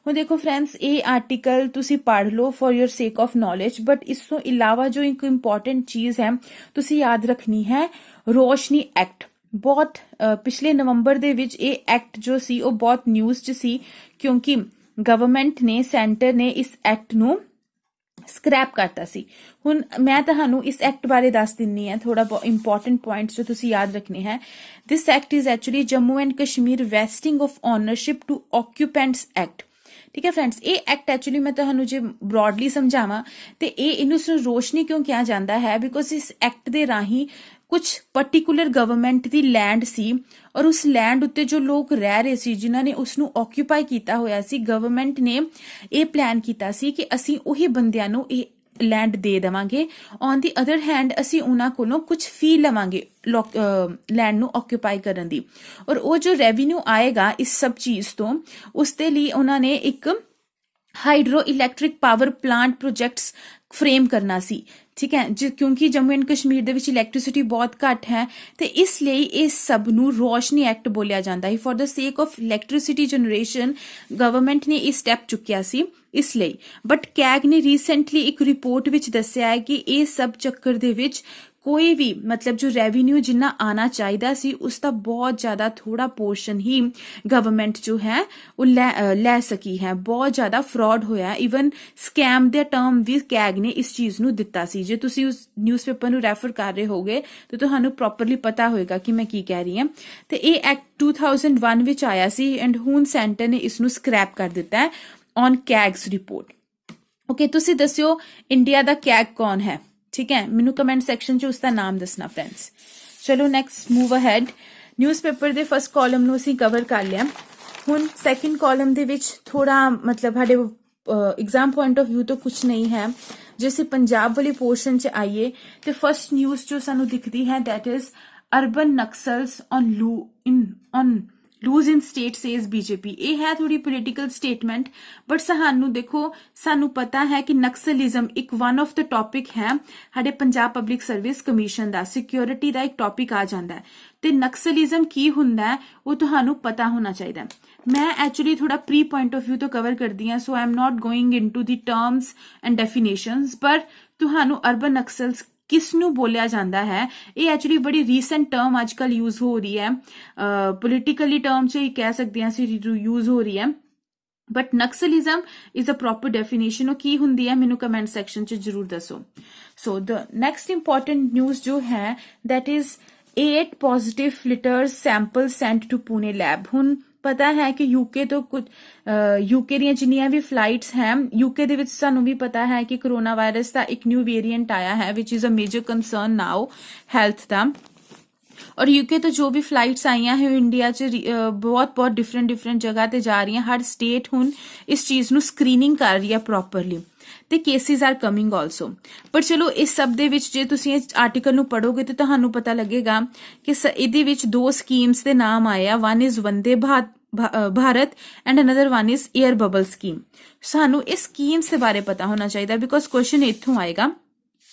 ਹੁਣ ਦੇਖੋ ਫਰੈਂਡਸ, ਇਹ ਆਰਟੀਕਲ ਤੁਸੀਂ ਪੜ੍ਹ ਲਓ ਫॉर योर ਸੇਕ ਆਫ ਨੌਲੇਜ, ਬਟ ਇਸ ਤੋਂ ਇਲਾਵਾ ਜੋ ਇੱਕ ਇੰਪੋਰਟੈਂਟ ਚੀਜ਼ ਹੈ ਤੁਸੀਂ ਯਾਦ ਰੱਖਣੀ ਹੈ, ਰੋਸ਼ਨੀ ਐਕਟ। ਬਹੁਤ ਪਿਛਲੇ ਨਵੰਬਰ ਦੇ ਵਿੱਚ ਇਹ ਐਕਟ ਜੋ ਸੀ ਉਹ ਬਹੁਤ ਨਿਊਜ਼ 'ਚ ਸੀ, ਕਿਉਂਕਿ ਗਵਰਨਮੈਂਟ ਨੇ, ਸੈਂਟਰ ਨੇ ਇਸ ਐਕਟ ਨੂੰ ਸਕ੍ਰੈਪ ਕਰਤਾ ਸੀ। ਹੁਣ ਮੈਂ ਤੁਹਾਨੂੰ ਇਸ ਐਕਟ ਬਾਰੇ ਦੱਸ ਦਿੰਨੀ ਹੈ, ਥੋੜਾ ਬਹੁਤ ਇੰਪੋਰਟੈਂਟ ਪੁਆਇੰਟਸ ਜੋ ਤੁਸੀਂ ਯਾਦ ਰੱਖਣੇ ਹੈ। This act is actually Jammu and Kashmir vesting of ownership to occupants act. ਠੀਕ ਹੈ ਫਰੈਂਡਸ, ਇਹ ਐਕਟ ਐਕਚੁਅਲੀ ਮੈਂ ਤੁਹਾਨੂੰ ਜੇ ਬ੍ਰੌਡਲੀ ਸਮਝਾਵਾਂ ਤੇ ਇਹਨੂੰ ਰੋਸ਼ਨੀ ਕਿਉਂ ਕਿਹਾ ਜਾਂਦਾ ਹੈ, ਬਿਕੋਜ਼ ਇਸ ਐਕਟ ਦੇ ਰਾਹੀਂ ਕੁਝ ਪਾਰਟਿਕੂਲਰ ਗਵਰਨਮੈਂਟ ਦੀ ਲੈਂਡ ਸੀ, ਔਰ ਉਸ ਲੈਂਡ ਉੱਤੇ ਜੋ ਲੋਕ ਰਹਿ ਰਹੇ ਸੀ, ਜਿਨ੍ਹਾਂ ਨੇ ਉਸ ਨੂੰ ਆਕਿਊਪਾਈ ਕੀਤਾ ਹੋਇਆ ਸੀ, ਗਵਰਨਮੈਂਟ ਨੇ ਇਹ ਪਲਾਨ ਕੀਤਾ ਸੀ ਕਿ ਅਸੀਂ ਉਹੀ ਬੰਦਿਆਂ ਨੂੰ ਇਹ ਲੈਂਡ ਦੇ ਦੇਵਾਂਗੇ। ਔਨ ਦੀ ਅਦਰ ਹੈਂਡ ਅਸੀਂ ਉਹਨਾਂ ਕੋਲੋਂ ਕੁਝ ਫੀ ਲਵਾਂਗੇ ਲੈਂਡ ਨੂੰ ਆਕਿਊਪਾਈ ਕਰਨ ਦੀ, ਔਰ ਉਹ ਜੋ ਰੈਵਨਿਊ ਆਏਗਾ ਇਸ ਸਭ ਚੀਜ਼ ਤੋਂ, ਉਸ ਦੇ ਲਈ ਉਹਨਾਂ ਨੇ ਇੱਕ hydro electric power plant projects frame ਕਰਨਾ ਸੀ। ਠੀਕ ਹੈ, ਕਿਉਂਕਿ ਜੰਮੂ ਐਂਡ ਕਸ਼ਮੀਰ ਦੇ ਵਿੱਚ ਇਲੈਕਟ੍ਰਿਸਿਟੀ ਬਹੁਤ ਘੱਟ ਹੈ, ਤੇ ਇਸ ਲਈ ਇਸ ਸਭ ਨੂੰ ਰੋਸ਼ਨੀ ਐਕਟ ਬੋਲਿਆ ਜਾਂਦਾ ਹੈ। ਫॉर द ਸੇਕ ਆਫ ਇਲੈਕਟ੍ਰਿਸਿਟੀ ਜਨਰੇਸ਼ਨ ਗਵਰਨਮੈਂਟ ਨੇ ਇਹ ਸਟੈਪ ਚੁੱਕਿਆ ਸੀ ਇਸ ਲਈ। ਬਟ ਕੈਗ ਨੇ ਰੀਸੈਂਟਲੀ ਇੱਕ ਰਿਪੋਰਟ ਵਿੱਚ ਦੱਸਿਆ ਹੈ ਕਿ ਇਹ ਸਭ ਚੱਕਰ ਦੇ ਵਿੱਚ ਕੋਈ ਵੀ ਮਤਲਬ ਜੋ ਰੈਵਨਿਊ ਜਿੰਨਾ ਆਣਾ ਚਾਹੀਦਾ ਸੀ ਉਸ ਦਾ ਬਹੁਤ ਜ਼ਿਆਦਾ ਥੋੜਾ ਪੋਰਸ਼ਨ ਹੀ ਗਵਰਨਮੈਂਟ ਜੋ ਹੈ ਉਹ ਲੈ ਸਕੀ ਹੈ। ਬਹੁਤ ਜ਼ਿਆਦਾ ਫਰਾਡ ਹੋਇਆ, ਇਵਨ ਸਕੈਮ ਦੇ ਟਰਮ ਵੀ ਕੈਗ ਨੇ ਇਸ ਚੀਜ਼ ਨੂੰ ਦਿੱਤਾ ਸੀ। ਜੇ ਤੁਸੀਂ ਉਸ ਨਿਊਜ਼ਪੇਪਰ ਨੂੰ ਰੈਫਰ ਕਰ ਰਹੇ ਹੋਗੇ ਤਾਂ ਤੁਹਾਨੂੰ ਪ੍ਰੋਪਰਲੀ ਪਤਾ ਹੋਏਗਾ ਕਿ ਮੈਂ ਕੀ ਕਹਿ ਰਹੀ ਹਾਂ। ਤੇ ਇਹ ਐਕਟ 2001 ਵਿੱਚ ਆਇਆ ਸੀ, ਐਂਡ ਹੁਣ ਸੈਂਟਰ ਨੇ ਇਸ ਨੂੰ ਸਕ੍ਰੈਪ ਕਰ ਦਿੱਤਾ ਹੈ ਔਨ ਕੈਗਸ ਰਿਪੋਰਟ। ਓਕੇ, ਤੁਸੀਂ ਦੱਸਿਓ ਇੰਡੀਆ ਦਾ ਕੈਗ ਕੌਣ ਹੈ, ਠੀਕ ਹੈ, ਮੈਨੂੰ ਕਮੈਂਟ ਸੈਕਸ਼ਨ 'ਚ ਉਸਦਾ ਨਾਮ ਦੱਸਣਾ ਫਰੈਂਡਸ। ਚਲੋ ਨੈਕਸਟ ਮੂਵ ਅਹੈਡ। ਨਿਊਜ਼ਪੇਪਰ ਦੇ ਫਸਟ ਕਾਲਮ ਨੂੰ ਅਸੀਂ ਕਵਰ ਕਰ ਲਿਆ। ਹੁਣ ਸੈਕਿੰਡ ਕਾਲਮ ਦੇ ਵਿੱਚ ਥੋੜਾ ਮਤਲਬ ਸਾਡੇ ਐਗਜ਼ਾਮ ਪੁਆਇੰਟ ਆਫ ਵਿਊ ਤੋਂ ਕੁਝ ਨਹੀਂ ਹੈ। ਜੇ ਅਸੀਂ ਪੰਜਾਬ ਵਾਲੀ ਪੋਰਸ਼ਨ 'ਚ ਆਈਏ ਤੇ ਫਸਟ ਨਿਊਜ਼ ਜੋ ਸਾਨੂੰ ਦਿਖਦੀ ਹੈ that is urban naxals on loose in state says BJP. ਇਹ ਹੈ ਥੋੜੀ ਪੋਲੀਟੀਕਲ ਸਟੇਟਮੈਂਟ, ਬਟ ਸਾਨੂੰ ਦੇਖੋ, ਸਾਨੂੰ ਪਤਾ ਹੈ ਕਿ ਨਕਸਲਿਜ਼ਮ ਇੱਕ ਵਨ ਆਫ ਦ ਟੌਪਿਕ ਹੈ ਸਾਡੇ ਪੰਜਾਬ ਪਬਲਿਕ ਸਰਵਿਸ ਕਮਿਸ਼ਨ ਦਾ, ਸਿਕਿਉਰਿਟੀ ਦਾ ਇੱਕ ਟੌਪਿਕ ਆ ਜਾਂਦਾ ਹੈ ਤੇ ਨਕਸਲਿਜ਼ਮ ਕੀ ਹੁੰਦਾ ਹੈ ਉਹ ਤੁਹਾਨੂੰ ਪਤਾ ਹੋਣਾ ਚਾਹੀਦਾ ਹੈ। ਮੈਂ ਐਕਚੁਅਲੀ ਥੋੜਾ ਪ੍ਰੀ ਪੁਆਇੰਟ ਆਫ ਵਿਊ ਤੋਂ ਕਵਰ ਕਰਦੀ ਹਾਂ, so I am not going into the terms and definitions, ਪਰ ਤੁਹਾਨੂੰ ਅਰਬਨ ਨਕਸਲਸ ਕਿਸ ਨੂੰ ਬੋਲਿਆ ਜਾਂਦਾ ਹੈ, ਇਹ ਐਕਚੁਅਲੀ ਬੜੀ ਰੀਸੈਂਟ ਟਰਮ ਅੱਜ ਕੱਲ ਯੂਜ਼ ਹੋ ਰਹੀ ਹੈ, ਪੋਲੀਟੀਕਲੀ ਟਰਮ 'ਚ ਹੀ ਕਹਿ ਸਕਦੇ ਹਾਂ ਅਸੀਂ ਯੂਜ਼ ਹੋ ਰਹੀ ਹੈ, but naxalism is a proper definition. ਉਹ ਕੀ ਹੁੰਦੀ ਹੈ ਮੈਨੂੰ ਕਮੈਂਟ ਸੈਕਸ਼ਨ 'ਚ ਜ਼ਰੂਰ ਦੱਸੋ। ਸੋ ਦ ਨੈਕਸਟ ਇੰਪॉर्टेंट ਨਿਊਜ਼ ਜੋ ਹੈ that is 8 positive flitters sample sent to Pune lab. ਹੁਣ ਪਤਾ ਹੈ ਕਿ ਯੂਕੇ ਤੋਂ ਕੁਝ ਯੂਕੇ ਦੀਆਂ ਜਿੰਨੀਆਂ ਵੀ ਫਲਾਈਟਸ ਹੈ, ਯੂਕੇ ਦੇ ਵਿੱਚ ਸਾਨੂੰ ਵੀ ਪਤਾ ਹੈ ਕਿ ਕਰੋਨਾ ਵਾਇਰਸ ਦਾ ਇੱਕ ਨਿਊ ਵੇਰੀਐਂਟ ਆਇਆ ਹੈ which is a major concern now health ਦਾ। ਔਰ ਯੂਕੇ ਤੋਂ ਜੋ ਵੀ ਫਲਾਈਟਸ ਆਈਆਂ ਹੈ ਇੰਡੀਆ 'ਚ ਬਹੁਤ ਡਿਫਰੈਂਟ ਜਗ੍ਹਾ ਤੇ ਜਾ ਰਹੀਆਂ। ਹਰ ਸਟੇਟ ਹੁਣ ਇਸ ਚੀਜ਼ ਨੂੰ ਸਕਰੀਨਿੰਗ ਕਰ ਰਹੀ ਹੈ ਪ੍ਰੋਪਰਲੀ ਤੇ ਕੇਸਿਸ ਆਰ ਕਮਿੰਗ ਆਲਸੋ। ਪਰ ਚਲੋ ਇਸ ਸਭ ਦੇ ਵਿੱਚ ਜੇ ਤੁਸੀਂ ਇਸ ਆਰਟੀਕਲ ਨੂੰ ਪੜੋਗੇ ਤਾਂ ਤੁਹਾਨੂੰ ਪਤਾ ਲੱਗੇਗਾ ਕਿ ਇਹਦੇ ਵਿੱਚ ਦੋ ਸਕੀਮਸ ਦੇ ਨਾਮ ਆਏ ਆ, one is Vande Bharat and another one is air bubble scheme. ਸਾਨੂੰ ਇਸ ਸਕੀਮਸ ਦੇ ਬਾਰੇ ਪਤਾ ਹੋਣਾ ਚਾਹੀਦਾ ਬਿਕੋਜ਼ ਕੁਐਸਚਨ ਇੱਥੋਂ ਆਏਗਾ।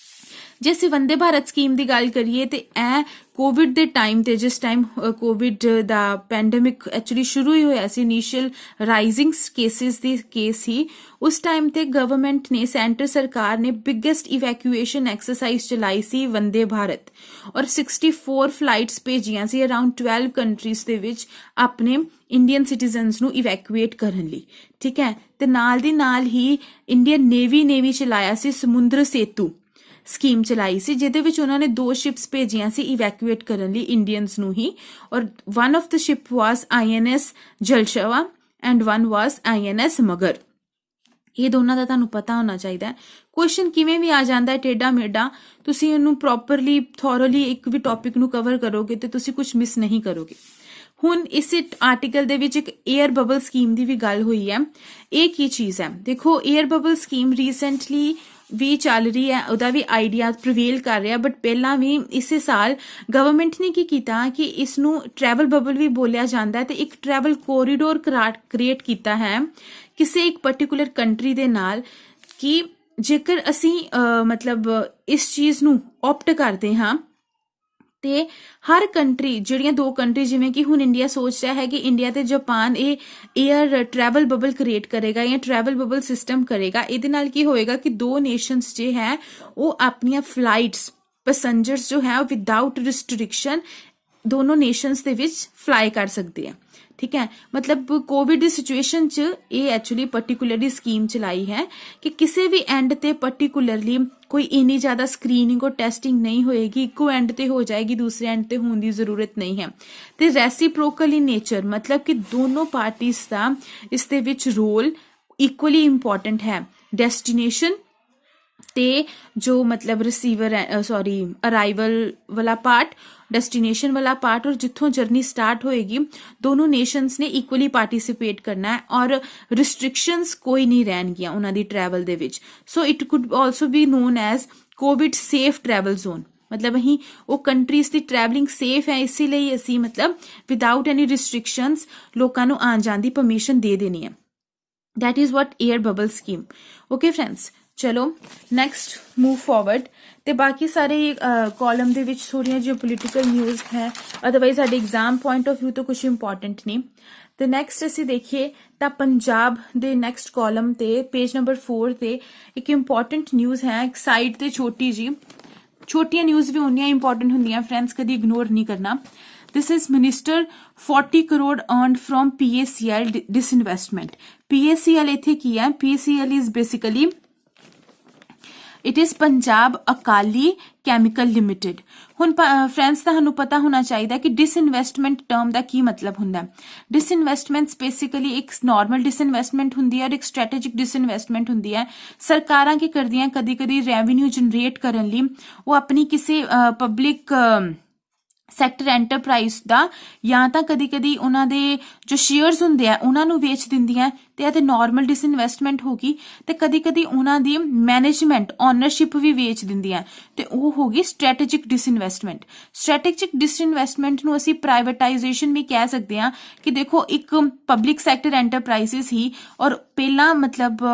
ਜੇ ਅਸੀਂ ਵੰਦੇ ਭਾਰਤ ਸਕੀਮ ਦੀ ਗੱਲ ਕਰੀਏ ਤੇ ਇਹ ਕੋਵਿਡ ਦੇ ਟਾਈਮ ਤੇ, ਜਿਸ ਟਾਈਮ ਕੋਵਿਡ ਦਾ ਪੈਂਡੇਮਿਕ ਐਕਚੁਅਲੀ ਸ਼ੁਰੂ ਹੀ ਹੋਇਆ ਸੀ, ਇਨੀਸ਼ੀਅਲ ਰਾਈਜ਼ਿੰਗ ਕੇਸਿਸ ਦੀ ਕੇਸ ਸੀ, ਉਸ ਟਾਈਮ ਤੇ ਗਵਰਨਮੈਂਟ ਨੇ, ਸੈਂਟਰ ਸਰਕਾਰ ਨੇ ਬਿਗੇਸਟ ਇਵੈਕੂਏਸ਼ਨ ਐਕਸਰਸਾਈਜ਼ ਚਲਾਈ ਸੀ ਵੰਦੇ ਭਾਰਤ, ਔਰ 64 ਫਲਾਈਟਸ ਭੇਜੀਆਂ ਸੀ ਅਰਾਊਂਡ 12 ਕੰਟਰੀਜ਼ ਦੇ ਵਿੱਚ ਆਪਣੇ ਇੰਡੀਅਨ ਸਿਟੀਜ਼ਨਸ ਨੂੰ ਇਵੈਕੂਏਟ ਕਰਨ ਲਈ, ਠੀਕ ਹੈ। ਤੇ ਨਾਲ ਦੀ ਨਾਲ ਹੀ ਇੰਡੀਅਨ ਨੇਵੀ ਚਲਾਇਆ ਸੀ ਸਮੁੰਦਰ ਸੇਤੂ ਸਕੀਮ ਚਲਾਈ ਸੀ, ਜਿਹਦੇ ਵਿੱਚ ਉਹਨਾਂ ਨੇ 2 ਸ਼ਿਪਸ ਭੇਜੀਆਂ ਸੀ ਇਵੈਕੂਏਟ ਕਰਨ ਲਈ ਇੰਡੀਅਨਸ ਨੂੰ ਹੀ, ਔਰ one of the ship was INS Jalashwa and one was INS Magar. ਇਹ ਦੋਨਾਂ ਦਾ ਤੁਹਾਨੂੰ ਪਤਾ ਹੋਣਾ ਚਾਹੀਦਾ ਹੈ। ਕੁਐਸਚਨ ਕਿਵੇਂ ਵੀ ਆ ਜਾਂਦਾ ਹੈ ਟੇਡਾ ਮੇਡਾ, ਤੁਸੀਂ ਇਹਨੂੰ ਪ੍ਰੋਪਰਲੀ ਥੋਰਲੀ ਇੱਕ ਵੀ ਟੌਪਿਕ ਨੂੰ ਕਵਰ ਕਰੋਗੇ ਤੇ ਤੁਸੀਂ ਕੁਝ ਮਿਸ ਨਹੀਂ ਕਰੋਗੇ। ਹੁਣ ਇਸ ਆਰਟੀਕਲ ਦੇ ਵਿੱਚ ਇੱਕ 에ਅਰ ਬਬਲ ਸਕੀਮ ਦੀ ਵੀ ਗੱਲ ਹੋਈ ਹੈ। ਇਹ ਕੀ ਚੀਜ਼ ਹੈ ਦੇਖੋ, 에ਅਰ ਬਬਲ ਸਕੀਮ ਰੀਸੈਂਟਲੀ ਵੀ ਚੱਲ ਰਹੀ ਹੈ, ਉਹਦਾ ਵੀ ਆਈਡੀਆ ਪ੍ਰੀਵੇਲ ਕਰ ਰਿਹਾ, ਬਟ ਪਹਿਲਾਂ ਵੀ ਇਸੇ ਸਾਲ ਗਵਰਨਮੈਂਟ ਨੇ ਕੀ ਕੀਤਾ ਕਿ ਇਸ ਨੂੰ ਟਰੈਵਲ ਬਬਲ ਵੀ ਬੋਲਿਆ ਜਾਂਦਾ ਹੈ ਤੇ ਇੱਕ ਟਰੈਵਲ ਕੋਰੀਡੋਰ ਕ੍ਰੀਏਟ ਕੀਤਾ ਹੈ ਕਿਸੇ ਇੱਕ ਪਾਰਟਿਕੂਲਰ ਕੰਟਰੀ ਦੇ ਨਾਲ, ਕਿ ਜੇਕਰ ਅਸੀਂ ਮਤਲਬ ਇਸ ਚੀਜ਼ ਨੂੰ ਆਪਟ ਕਰਦੇ ਹਾਂ ਤੇ ਹਰ ਕੰਟਰੀ, ਜਿਹੜੀਆਂ 2 ਕੰਟਰੀ, ਜਿਵੇਂ ਕਿ ਹੁਣ ਇੰਡੀਆ ਸੋਚ ਰਿਹਾ ਹੈ ਕਿ ਇੰਡੀਆ ਤੇ ਜਾਪਾਨ ਇਹ 에ਅਰ ਟਰੈਵਲ ਬਬਲ ਕ੍ਰੀਏਟ ਕਰੇਗਾ ਜਾਂ ਟਰੈਵਲ ਬਬਲ ਸਿਸਟਮ ਕਰੇਗਾ। ਇਹਦੇ ਨਾਲ ਕੀ ਹੋਏਗਾ ਕਿ 2 ਨੇਸ਼ਨਸ ਜੇ ਹੈ ਉਹ ਆਪਣੀਆਂ ਫਲਾਈਟਸ ਪੈਸੰਜਰਸ ਜੋ ਹੈ ਉਹ ਵਿਦਆਊਟ ਰਿਸਟ੍ਰਿਕਸ਼ਨ ਦੋਨੋਂ ਨੇਸ਼ਨਸ ਦੇ ਵਿੱਚ ਫਲਾਈ ਕਰ ਸਕਦੇ ਆ, ਠੀਕ ਹੈ। ਮਤਲਬ ਕੋਵਿਡ ਦੀ ਸਿਚੁਏਸ਼ਨ 'ਚ ਇਹ ਐਕਚੁਅਲੀ ਪਾਰਟਿਕੂਲਰਲੀ ਸਕੀਮ ਚਲਾਈ ਹੈ ਕਿ ਕਿਸੇ ਵੀ ਐਂਡ ਤੇ ਪਾਰਟਿਕੂਲਰਲੀ ਕੋਈ ਇੰਨੀ ਜ਼ਿਆਦਾ ਸਕਰੀਨਿੰਗ ਔਰ ਟੈਸਟਿੰਗ ਨਹੀਂ ਹੋਏਗੀ, ਇੱਕੋ ਐਂਡ ਤੇ ਹੋ ਜਾਏਗੀ, ਦੂਸਰੇ ਐਂਡ ਤੇ ਹੋਣ ਦੀ ਜ਼ਰੂਰਤ ਨਹੀਂ ਹੈ। ਤੇ ਰੈਸੀਪ੍ਰੋਕਲ ਇਨ ਨੇਚਰ, ਮਤਲਬ ਕਿ ਦੋਨੋਂ ਪਾਰਟੀਜ਼ ਦਾ ਇਸ ਦੇ ਵਿੱਚ ਰੋਲ ਇਕੁਅਲੀ ਇੰਪੋਰਟੈਂਟ ਹੈ। ਡੈਸਟੀਨੇਸ਼ਨ ਤੇ ਜੋ ਮਤਲਬ ਰਿਸੀਵਰ ਅਰਾਈਵਲ ਵਾਲਾ ਪਾਰਟ, ਡੈਸਟੀਨੇਸ਼ਨ ਵਾਲਾ ਪਾਰਟ, ਔਰ ਜਿੱਥੋਂ ਜਰਨੀ ਸਟਾਰਟ ਹੋਏਗੀ, ਦੋਨੋਂ ਨੇਸ਼ਨਸ ਨੇ ਇਕੁਅਲੀ ਪਾਰਟਿਸਿਪੇਟ ਕਰਨਾ ਹੈ ਔਰ ਰਿਸਟ੍ਰਿਕਸ਼ਨਸ ਕੋਈ ਨਹੀਂ ਰਹਿਣਗੀਆਂ ਉਹਨਾਂ ਦੀ ਟਰੈਵਲ ਦੇ ਵਿੱਚ। So it could also B non as Covid safe travel zone, ਮਤਲਬ ਅਸੀਂ ਉਹ ਕੰਟਰੀਜ਼ ਦੀ ਟਰੈਵਲਿੰਗ ਸੇਫ ਹੈ, ਇਸੇ ਲਈ ਅਸੀਂ ਮਤਲਬ ਵਿਦਆਊਟ ਐਨੀ ਰਿਸਟ੍ਰਿਕਸ਼ਨਸ ਲੋਕਾਂ ਨੂੰ ਆਉਣ ਜਾਣ ਦੀ ਪਰਮਿਸ਼ਨ ਦੇ ਦੇਣੀ ਹੈ। That is what air bubble scheme. Okay friends, ਚਲੋ ਨੈਕਸਟ ਮੂਵ ਫਾਰਵਰਡ। ਤੇ ਬਾਕੀ ਸਾਰੇ ਕਾਲਮ ਦੇ ਵਿੱਚ ਥੋੜੀਆਂ ਜਿਹੀ ਪੋਲੀਟੀਕਲ ਨਿਊਜ਼ ਹੈ, ਅਦਰਵਾਈਜ਼ ਸਾਡੇ ਐਗਜ਼ਾਮ ਪੁਆਇੰਟ ਆਫ ਵਿਊ ਤੋਂ ਕੁਝ ਇੰਪੋਰਟੈਂਟ ਨਹੀਂ। ਤੇ ਨੈਕਸਟ ਅਸੀਂ ਦੇਖੀਏ ਤਾਂ ਪੰਜਾਬ ਦੇ ਨੈਕਸਟ ਕਾਲਮ ਤੇ ਪੇਜ ਨੰਬਰ 4 ਤੇ ਇੱਕ ਇੰਪੋਰਟੈਂਟ ਨਿਊਜ਼ ਹੈ, ਇੱਕ ਸਾਈਡ ਤੇ ਛੋਟੀ ਜੀ, ਛੋਟੀਆਂ ਨਿਊਜ਼ ਵੀ ਉਨੀਆਂ ਇੰਪੋਰਟੈਂਟ ਹੁੰਦੀਆਂ ਫਰੈਂਡਸ, ਕਦੀ ਇਗਨੋਰ ਨਹੀਂ ਕਰਨਾ। This is Minister 40 crore earned from PACL disinvestment. PACL ਇੱਥੇ ਕੀ ਹੈ? PACL is basically it is Punjab Akali chemical limited. ਹੁਣ ਫਰੈਂਡਸ ਤੁਹਾਨੂੰ ਪਤਾ ਹੋਣਾ ਚਾਹੀਦਾ ਕਿ ਡਿਸਇਨਵੈਸਟਮੈਂਟ ਟਰਮ ਦਾ ਕੀ ਮਤਲਬ ਹੁੰਦਾ ਹੈ। ਡਿਸਇਨਵੈਸਟਮੈਂਟਸ ਬੇਸਿਕਲੀ ਇੱਕ ਨਾਰਮਲ ਡਿਸਇਨਵੈਸਟਮੈਂਟ ਹੁੰਦੀ ਹੈ ਔਰ ਇੱਕ ਸਟ੍ਰੈਟੇਜਿਕ ਡਿਸਇਨਵੈਸਟਮੈਂਟ ਹੁੰਦੀ ਹੈ। ਸਰਕਾਰਾਂ ਕੀ ਕਰਦੀਆਂ, ਕਦੀ ਕਦੀ ਰੈਵਨਿਊ ਜਨਰੇਟ ਕਰਨ ਲਈ ਉਹ ਆਪਣੀ ਕਿਸੇ ਪਬਲਿਕ ਸੈਕਟਰ ਐਂਟਰਪ੍ਰਾਈਜ਼ ਦਾ ਜਾਂ ਤਾਂ ਕਦੀ ਕਦੀ ਉਹਨਾਂ ਦੇ ਜੋ ਸ਼ੇਅਰਸ ਹੁੰਦੇ ਆ ਉਹਨਾਂ ਨੂੰ ਵੇਚ ਦਿੰਦੀਆਂ, ਤੇ ਇਹ ਤੇ ਨਾਰਮਲ ਡਿਸਇਨਵੈਸਟਮੈਂਟ ਹੋ ਗਈ। ਤੇ ਕਦੀ ਕਦੀ ਉਹਨਾਂ ਦੀ ਮੈਨੇਜਮੈਂਟ ਓਨਰਸ਼ਿਪ ਵੀ ਵੇਚ ਦਿੰਦੀਆਂ, ਤੇ ਉਹ ਹੋ ਗਈ ਸਟ੍ਰੈਟੇਜਿਕ ਡਿਸਇਨਵੈਸਟਮੈਂਟ। ਸਟ੍ਰੈਟੇਜਿਕ ਡਿਸਇਨਵੈਸਟਮੈਂਟ ਨੂੰ ਅਸੀਂ ਪ੍ਰਾਈਵੇਟਾਈਜੇਸ਼ਨ ਵੀ ਕਹਿ ਸਕਦੇ ਹਾਂ ਕਿ ਦੇਖੋ ਇੱਕ ਪਬਲਿਕ ਸੈਕਟਰ ਐਂਟਰਪ੍ਰਾਈਜ਼ਸ ਹੀ ਔਰ ਪਹਿਲਾਂ ਮਤਲਬ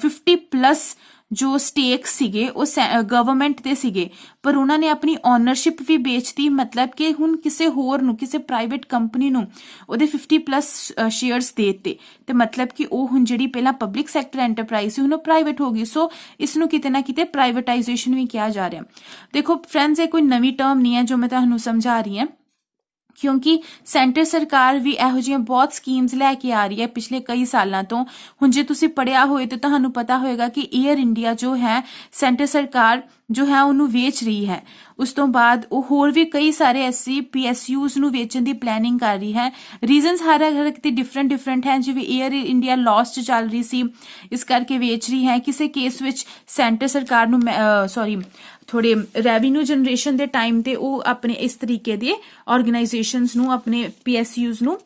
50+ ਜੋ ਸਟੇਕ ਸੀਗੇ ਉਹ ਗਵਰਨਮੈਂਟ ਦੇ ਸੀਗੇ, ਪਰ ਉਹਨਾਂ ਨੇ ਆਪਣੀ ਓਨਰਸ਼ਿਪ ਵੀ ਵੇਚਤੀ, ਮਤਲਬ ਕਿ ਹੁਣ ਕਿਸੇ ਹੋਰ ਨੂੰ, ਕਿਸੇ ਪ੍ਰਾਈਵੇਟ ਕੰਪਨੀ ਨੂੰ ਉਹਦੇ 50+ ਸ਼ੇਅਰਸ ਦੇ ਦਿੱਤੇ, ਤੇ ਮਤਲਬ ਕਿ ਉਹ ਹੁਣ ਜਿਹੜੀ ਪਹਿਲਾਂ ਪਬਲਿਕ ਸੈਕਟਰ ਐਂਟਰਪ੍ਰਾਈਜ਼ ਸੀ ਹੁਣ ਉਹ ਪ੍ਰਾਈਵੇਟ ਹੋ ਗਈ। ਸੋ ਇਸ ਨੂੰ ਕਿਤੇ ਨਾ ਕਿਤੇ ਪ੍ਰਾਈਵੇਟਾਈਜੇਸ਼ਨ ਵੀ ਕਿਹਾ ਜਾ ਰਿਹਾ। ਦੇਖੋ ਫਰੈਂਡਸ, ਇਹ ਕੋਈ ਨਵੀਂ ਟਰਮ ਨਹੀਂ ਹੈ ਜੋ ਮੈਂ ਤੁਹਾਨੂੰ ਸਮਝਾ ਰਹੀ ਹਾਂ, ਕਿਉਂਕਿ ਸੈਂਟਰ ਸਰਕਾਰ ਵੀ ਇਹੋ ਜਿਹੀਆਂ ਬਹੁਤ ਸਕੀਮਸ ਲੈ ਕੇ ਆ ਰਹੀ ਹੈ ਪਿਛਲੇ ਕਈ ਸਾਲਾਂ ਤੋਂ। ਹੁਣ ਜੇ ਤੁਸੀਂ ਪੜ੍ਹਿਆ ਹੋਏ ਤਾਂ ਤੁਹਾਨੂੰ ਪਤਾ ਹੋਏਗਾ ਕਿ ਏਅਰ ਇੰਡੀਆ ਜੋ ਹੈ ਸੈਂਟਰ ਸਰਕਾਰ ਜੋ ਹੈ ਉਹਨੂੰ ਵੇਚ ਰਹੀ ਹੈ। ਉਸ ਤੋਂ ਬਾਅਦ ਉਹ ਹੋਰ ਵੀ ਕਈ ਸਾਰੇ ਐਸੀ PSUs ਨੂੰ ਵੇਚਣ ਦੀ ਪਲੈਨਿੰਗ ਕਰ ਰਹੀ ਹੈ। ਰੀਜ਼ਨਸ ਹਰ ਇੱਕ ਦੀ ਡਿਫਰੈਂਟ ਹੈ। ਜਿਵੇਂ ਏਅਰ ਇੰਡੀਆ ਲਾਸ 'ਚ ਚੱਲ ਰਹੀ ਸੀ, ਇਸ ਕਰਕੇ ਵੇਚ ਰਹੀ ਹੈ। ਕਿਸੇ ਕੇਸ ਵਿੱਚ ਸੈਂਟਰ ਸਰਕਾਰ ਨੂੰ ਥੋੜੇ ਰੈਵਨਿਊ ਜਨਰੇਸ਼ਨ ਦੇ ਟਾਈਮ ਤੇ ਉਹ ਆਪਣੇ ਇਸ ਤਰੀਕੇ ਦੇ ਆਰਗੇਨਾਈਜੇਸ਼ਨਸ ਨੂੰ, ਆਪਣੇ PSUs ਨੂੰ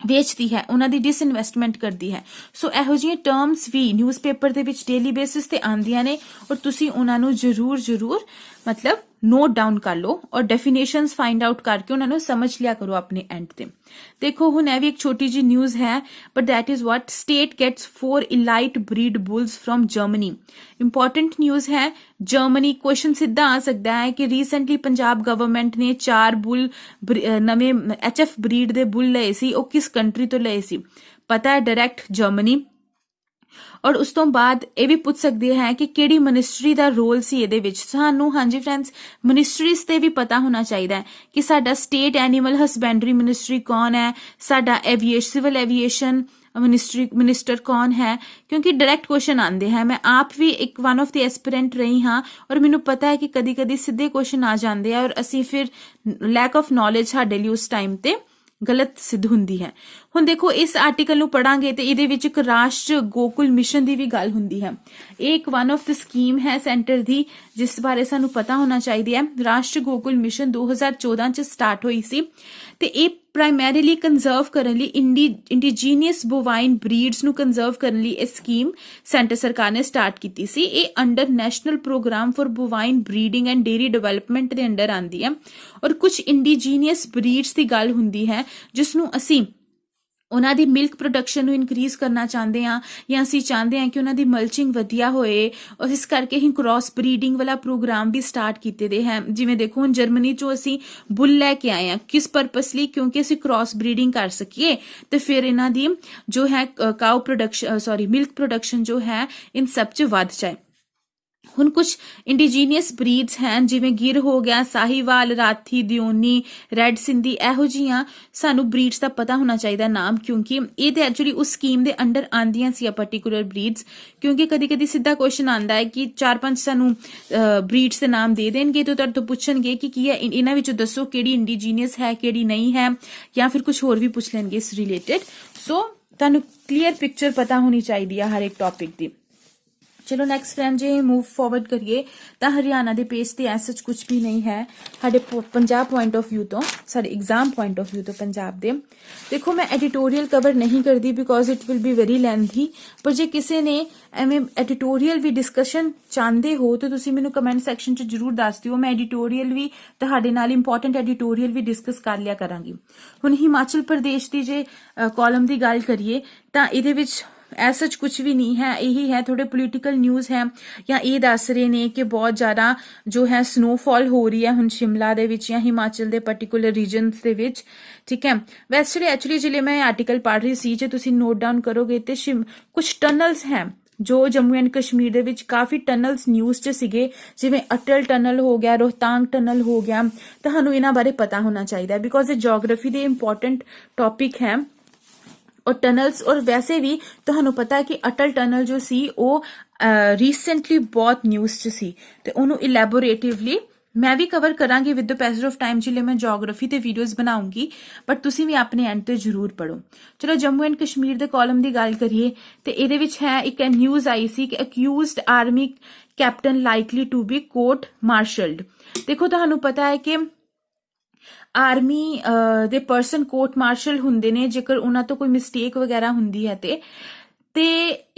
ਵੇਚਦੀ ਹੈ, ਉਹਨਾਂ ਦੀ ਡਿਸਇਨਵੈਸਟਮੈਂਟ ਕਰਦੀ ਹੈ। ਸੋ ਇਹੋ ਜਿਹੀਆਂ ਟਰਮਸ ਵੀ ਨਿਊਜ਼ਪੇਪਰ ਦੇ ਵਿੱਚ ਡੇਲੀ ਬੇਸਿਸ ਤੇ ਆਉਂਦੀਆਂ ਨੇ ਔਰ ਤੁਸੀਂ ਉਹਨਾਂ ਨੂੰ ਜ਼ਰੂਰ ਮਤਲਬ ਨੋਟ ਡਾਊਨ ਕਰ ਲਓ ਔਰ ਡੈਫੀਨੇਸ਼ਨਸ ਫਾਈਂਡ ਆਊਟ ਕਰਕੇ ਉਹਨਾਂ ਨੂੰ ਸਮਝ ਲਿਆ ਕਰੋ ਆਪਣੇ ਐਂਡ ਤੇ। ਦੇਖੋ ਹੁਣ ਇਹ ਵੀ ਇੱਕ ਛੋਟੀ ਜਿਹੀ ਨਿਊਜ਼ ਹੈ, but that is what state gets 4 elite breed bulls from Germany. Important news ਹੈ। ਜਰਮਨੀ ਕੁਐਸਚਨ ਸਿੱਧਾ ਆ ਸਕਦਾ ਹੈ ਕਿ ਰੀਸੈਂਟਲੀ ਪੰਜਾਬ ਗਵਰਨਮੈਂਟ ਨੇ 4 ਬੁੱਲ ਨਵੇਂ HF ਬਰੀਡ ਦੇ ਬੁੱਲ ਲਏ ਸੀ, ਉਹ ਕਿਸ ਕੰਟਰੀ ਤੋਂ ਲਏ ਸੀ? ਪਤਾ ਹੈ, ਡਾਇਰੈਕਟ ਜਰਮਨੀ। ਔਰ ਉਸ ਤੋਂ ਬਾਅਦ ਇਹ ਵੀ ਪੁੱਛ ਸਕਦੇ ਹੈ ਕਿ ਕਿਹੜੀ ਮਿਨਿਸਟਰੀ ਦਾ ਰੋਲ ਸੀ ਇਹਦੇ ਵਿੱਚ। ਸਾਨੂੰ ਹਾਂਜੀ ਫਰੈਂਡਸ, ਮਿਨਿਸਟਰੀਜ਼ ਤੇ ਵੀ ਪਤਾ ਹੋਣਾ ਚਾਹੀਦਾ ਹੈ ਕਿ ਸਾਡਾ ਸਟੇਟ ਐਨੀਮਲ ਹਸਬੈਂਡਰੀ ਮਿਨਿਸਟਰੀ ਕੌਣ ਹੈ, ਸਾਡਾ ਸਿਵਲ ਐਵੀਏਸ਼ਨ ਮਿਨਿਸਟਰ ਕੌਣ ਹੈ, ਕਿਉਂਕਿ ਡਾਇਰੈਕਟ ਕੁਐਸਚਨ ਆਉਂਦੇ ਹੈ। ਮੈਂ ਆਪ ਵੀ ਇੱਕ ਵਨ ਆਫ ਦੀ ਐਸਪੀਰੈਂਟ ਰਹੀ ਹਾਂ ਔਰ ਮੈਨੂੰ ਪਤਾ ਹੈ ਕਿ ਕਦੀ ਕਦੀ ਸਿੱਧੇ ਕੁਐਸਚਨ ਆ ਜਾਂਦੇ ਆ ਔਰ ਅਸੀਂ ਫਿਰ ਲੈਕ ਆਫ ਨੌਲੇਜ ਸਾਡੇ ਲਈ ਉਸ ਟਾਈਮ ਤੇ ਗਲਤ ਸਿੱਧ ਹੁੰਦੀ ਹੈ। ਹੁਣ ਦੇਖੋ ਇਸ ਆਰਟੀਕਲ ਨੂੰ ਪੜਾਂਗੇ ਤੇ ਇਹਦੇ ਵਿੱਚ ਇੱਕ ਰਾਸ਼ਟਰ ਗੋਕੁਲ ਮਿਸ਼ਨ ਦੀ ਵੀ ਗੱਲ ਹੁੰਦੀ ਹੈ। ਇਹ ਇੱਕ ਵਨ ਆਫ ਦ ਸਕੀਮ ਹੈ ਸੈਂਟਰ ਦੀ ਜਿਸ ਬਾਰੇ ਸਾਨੂੰ ਪਤਾ ਹੋਣਾ ਚਾਹੀਦਾ ਹੈ। ਰਾਸ਼ਟਰ ਗੋਕੁਲ ਮਿਸ਼ਨ 2014 ਚ ਸਟਾਰਟ ਹੋਈ ਸੀ ਤੇ ਇਹ ਪ੍ਰਾਇਮਰੀਲੀ ਕੰਜ਼ਰਵ ਕਰਨ ਲਈ ਇੰਡੀਜੀਨੀਅਸ ਬੋਵਾਈਨ ਬਰੀਡਸ ਨੂੰ ਕੰਜ਼ਰਵ ਕਰਨ ਲਈ ਇਹ ਸਕੀਮ ਸੈਂਟਰ ਸਰਕਾਰ ਨੇ ਸਟਾਰਟ ਕੀਤੀ ਸੀ। ਇਹ under national programme for bovine breeding and dairy development ਦੇ ਅੰਡਰ ਆਉਂਦੀ ਹੈ ਔਰ ਕੁਝ ਇੰਡੀਜੀਨੀਅਸ ਬਰੀਡਸ ਦੀ ਗੱਲ ਹੁੰਦੀ ਹੈ ਜਿਸ ਨੂੰ ਅਸੀਂ ਉਹਨਾਂ ਦੀ ਮਿਲਕ ਪ੍ਰੋਡਕਸ਼ਨ ਨੂੰ ਇਨਕਰੀਜ਼ ਕਰਨਾ ਚਾਹੁੰਦੇ ਹਾਂ ਜਾਂ ਅਸੀਂ ਚਾਹੁੰਦੇ ਹਾਂ ਕਿ ਉਹਨਾਂ ਦੀ ਮਲਚਿੰਗ ਵਧੀਆ ਹੋਏ ਔਰ ਇਸ ਕਰਕੇ ਹੀ ਕ੍ਰਾਸ ਬਰੀਡਿੰਗ ਵਾਲਾ ਪ੍ਰੋਗਰਾਮ ਵੀ ਸਟਾਰਟ ਕੀਤੇ ਦੇ ਹੈ। ਜਿਵੇਂ ਦੇਖੋ ਹੁਣ ਜਰਮਨੀ ਚੋਂ ਅਸੀਂ ਬੁੱਲ ਲੈ ਕੇ ਆਏ ਹਾਂ, ਕਿਸ ਪਰਪਸ ਲਈ? ਕਿਉਂਕਿ ਅਸੀਂ ਕ੍ਰਾਸ ਬਰੀਡਿੰਗ ਕਰ ਸਕੀਏ ਤੇ ਫਿਰ ਇਹਨਾਂ ਦੀ ਜੋ ਹੈ ਕਾਊ ਪ੍ਰੋਡਕਸ਼ਨ ਮਿਲਕ ਪ੍ਰੋਡਕਸ਼ਨ ਜੋ ਹੈ ਇਨ ਸਭ ਚ ਵੱਧ ਜਾਏ। ਹੁਣ ਕੁਝ ਇੰਡੀਜੀਨੀਅਸ ਬਰੀਡਸ ਹਨ ਜਿਵੇਂ ਗਿਰ ਹੋ ਗਿਆ, ਸਾਹੀਵਾਲ, ਰਾਥੀ, ਦਿਓਨੀ, ਰੈਡ ਸਿੰਧੀ, ਇਹੋ ਜਿਹੀਆਂ ਸਾਨੂੰ ਬਰੀਡਸ ਦਾ ਪਤਾ ਹੋਣਾ ਚਾਹੀਦਾ ਨਾਮ, ਕਿਉਂਕਿ ਇਹ ਤੇ ਐਕਚੁਅਲੀ ਉਸ ਸਕੀਮ ਦੇ ਅੰਡਰ ਆਂਦੀਆਂ ਸੀ ਪਾਰਟਿਕੂਲਰ ਬਰੀਡਸ। ਕਿਉਂਕਿ ਕਦੀ ਕਦੀ ਸਿੱਧਾ ਕੁਐਸਚਨ ਆਂਦਾ ਹੈ ਕਿ 4-5 ਸਾਨੂੰ ਬਰੀਡਸ ਦੇ ਨਾਮ ਦੇ ਦੇਣਗੇ ਤੇ ਤੁਹਾਡੇ ਤੋਂ ਪੁੱਛਣਗੇ ਕਿ ਕੀ ਹੈ ਇਹਨਾਂ ਵਿੱਚੋਂ ਦੱਸੋ ਕਿਹੜੀ ਇੰਡੀਜੀਨੀਅਸ ਹੈ ਕਿਹੜੀ ਨਹੀਂ ਹੈ, ਜਾਂ ਫਿਰ ਕੁਝ ਹੋਰ ਵੀ ਪੁੱਛ ਲੈਣਗੇ ਇਸ ਰਿਲੇਟਡ। ਸੋ ਤੁਹਾਨੂੰ ਕਲੀਅਰ ਪਿਕਚਰ ਪਤਾ ਹੋਣੀ ਚਾਹੀਦੀ ਹੈ ਹਰ ਇੱਕ ਟੌਪਿਕ ਦੀ। ਚਲੋ ਨੈਕਸਟ ਫਰੈਂਡ ਜੇ ਮੂਵ ਫਾਰਵਰਡ ਕਰੀਏ ਤਾਂ ਹਰਿਆਣਾ ਦੇ ਪੇਜ ਤੇ ਐਸਾ ਕੁਝ ਵੀ ਨਹੀਂ ਹੈ ਸਾਡੇ ਪੰਜਾਬ ਪੁਆਇੰਟ ਆਫ ਵਿਊ ਤੋਂ, ਸਾਡੇ ਐਗਜ਼ਾਮ ਪੁਆਇੰਟ ਆਫ ਵਿਊ ਤੋਂ ਪੰਜਾਬ ਦੇ। ਦੇਖੋ ਮੈਂ ਐਡੀਟੋਰੀਅਲ ਕਵਰ ਨਹੀਂ ਕਰਦੀ because it will be very lengthy, ਪਰ ਜੇ ਕਿਸੇ ਨੇ ਐਵੇਂ ਐਡੀਟੋਰੀਅਲ ਵੀ ਡਿਸਕਸ਼ਨ ਚਾਹੁੰਦੇ ਹੋ ਤਾਂ ਤੁਸੀਂ ਮੈਨੂੰ ਕਮੈਂਟ ਸੈਕਸ਼ਨ 'ਚ ਜ਼ਰੂਰ ਦੱਸ ਦਿਓ। ਮੈਂ ਐਡੀਟੋਰੀਅਲ ਵੀ ਤੁਹਾਡੇ ਨਾਲ ਇੰਪੋਰਟੈਂਟ ਐਡੀਟੋਰੀਅਲ ਵੀ ਡਿਸਕਸ ਕਰ ਲਿਆ ਕਰਾਂਗੀ। ਹੁਣ ਹਿਮਾਚਲ ਪ੍ਰਦੇਸ਼ ਦੀ ਜੇ ਕਾਲਮ ਦੀ ਗੱਲ ਕਰੀਏ ਤਾਂ ਇਹਦੇ ਵਿੱਚ ਐਸਾ ਕੁਝ ਵੀ ਨਹੀਂ ਹੈ, ਇਹੀ ਹੈ ਥੋੜੇ ਪੋਲੀਟੀਕਲ ਨਿਊਜ਼ ਹੈ ਜਾਂ ਇਹ ਦੱਸ ਰਹੇ ਨੇ ਕਿ ਬਹੁਤ ਜ਼ਿਆਦਾ ਜੋ ਹੈ ਸਨੋਫਾਲ ਹੋ ਰਹੀ ਹੈ ਹੁਣ ਸ਼ਿਮਲਾ ਦੇ ਵਿੱਚ ਜਾਂ ਹਿਮਾਚਲ ਦੇ ਪਾਰਟਿਕੂਲਰ ਰੀਜਨਸ ਦੇ ਵਿੱਚ। ਠੀਕ ਹੈ, ਵੈਸੇ ਐਕਚੁਅਲੀ ਜਿਹੜੇ ਮੈਂ ਆਰਟੀਕਲ ਪੜ੍ਹ ਰਹੀ ਸੀ ਜੇ ਤੁਸੀਂ ਨੋਟ ਡਾਊਨ ਕਰੋਗੇ ਤੇ ਕੁਝ ਟਨਲਸ ਹੈ ਜੋ ਜੰਮੂ ਐਂਡ ਕਸ਼ਮੀਰ ਦੇ ਵਿੱਚ ਕਾਫੀ ਟਨਲਸ ਨਿਊਜ਼ 'ਚ ਸੀਗੇ, ਜਿਵੇਂ ਅਟਲ ਟਨਲ ਹੋ ਗਿਆ, ਰੋਹਤਾਂਗ ਟਨਲ ਹੋ ਗਿਆ। ਤੁਹਾਨੂੰ ਇਹਨਾਂ ਬਾਰੇ ਪਤਾ ਹੋਣਾ ਚਾਹੀਦਾ ਬਿਕੋਜ਼ ਇਹ ਜੀਓਗ੍ਰਾਫੀ ਦੇ ਇੰਪੋਰਟੈਂਟ ਟੌਪਿਕ ਹੈ और टनल्स, और वैसे भी ਤੁਹਾਨੂੰ ਪਤਾ ਹੈ ਕਿ ਅਟਲ ਟਨਲ ਜੋ ਸੀ ਉਹ ਰੀਸੈਂਟਲੀ ਬਹੁਤ ਨਿਊਜ਼ 'ਚ ਸੀ ਤੇ ਉਹਨੂੰ ਇਲੈਬੋਰੇਟਿਵਲੀ मैं भी कवर करांगी with the passage of time जिले मैं जोग्राफी ते वीडियोस बनाऊंगी, बट तुसी भी अपने एंड ते जरूर पढ़ो। चलो जम्मू एंड कश्मीर दे कॉलम दी गल करिए ते इहदे विच है एक न्यूज़ आई सी कि accused army captain likely to be court martialled. देखो तुहानू पता है कि आर्मी दे पर्सन कोर्ट मार्शल हुंदे ने जेकर उन्हां तो कोई मिस्टेक वगैरह हुंदी है ਤੇ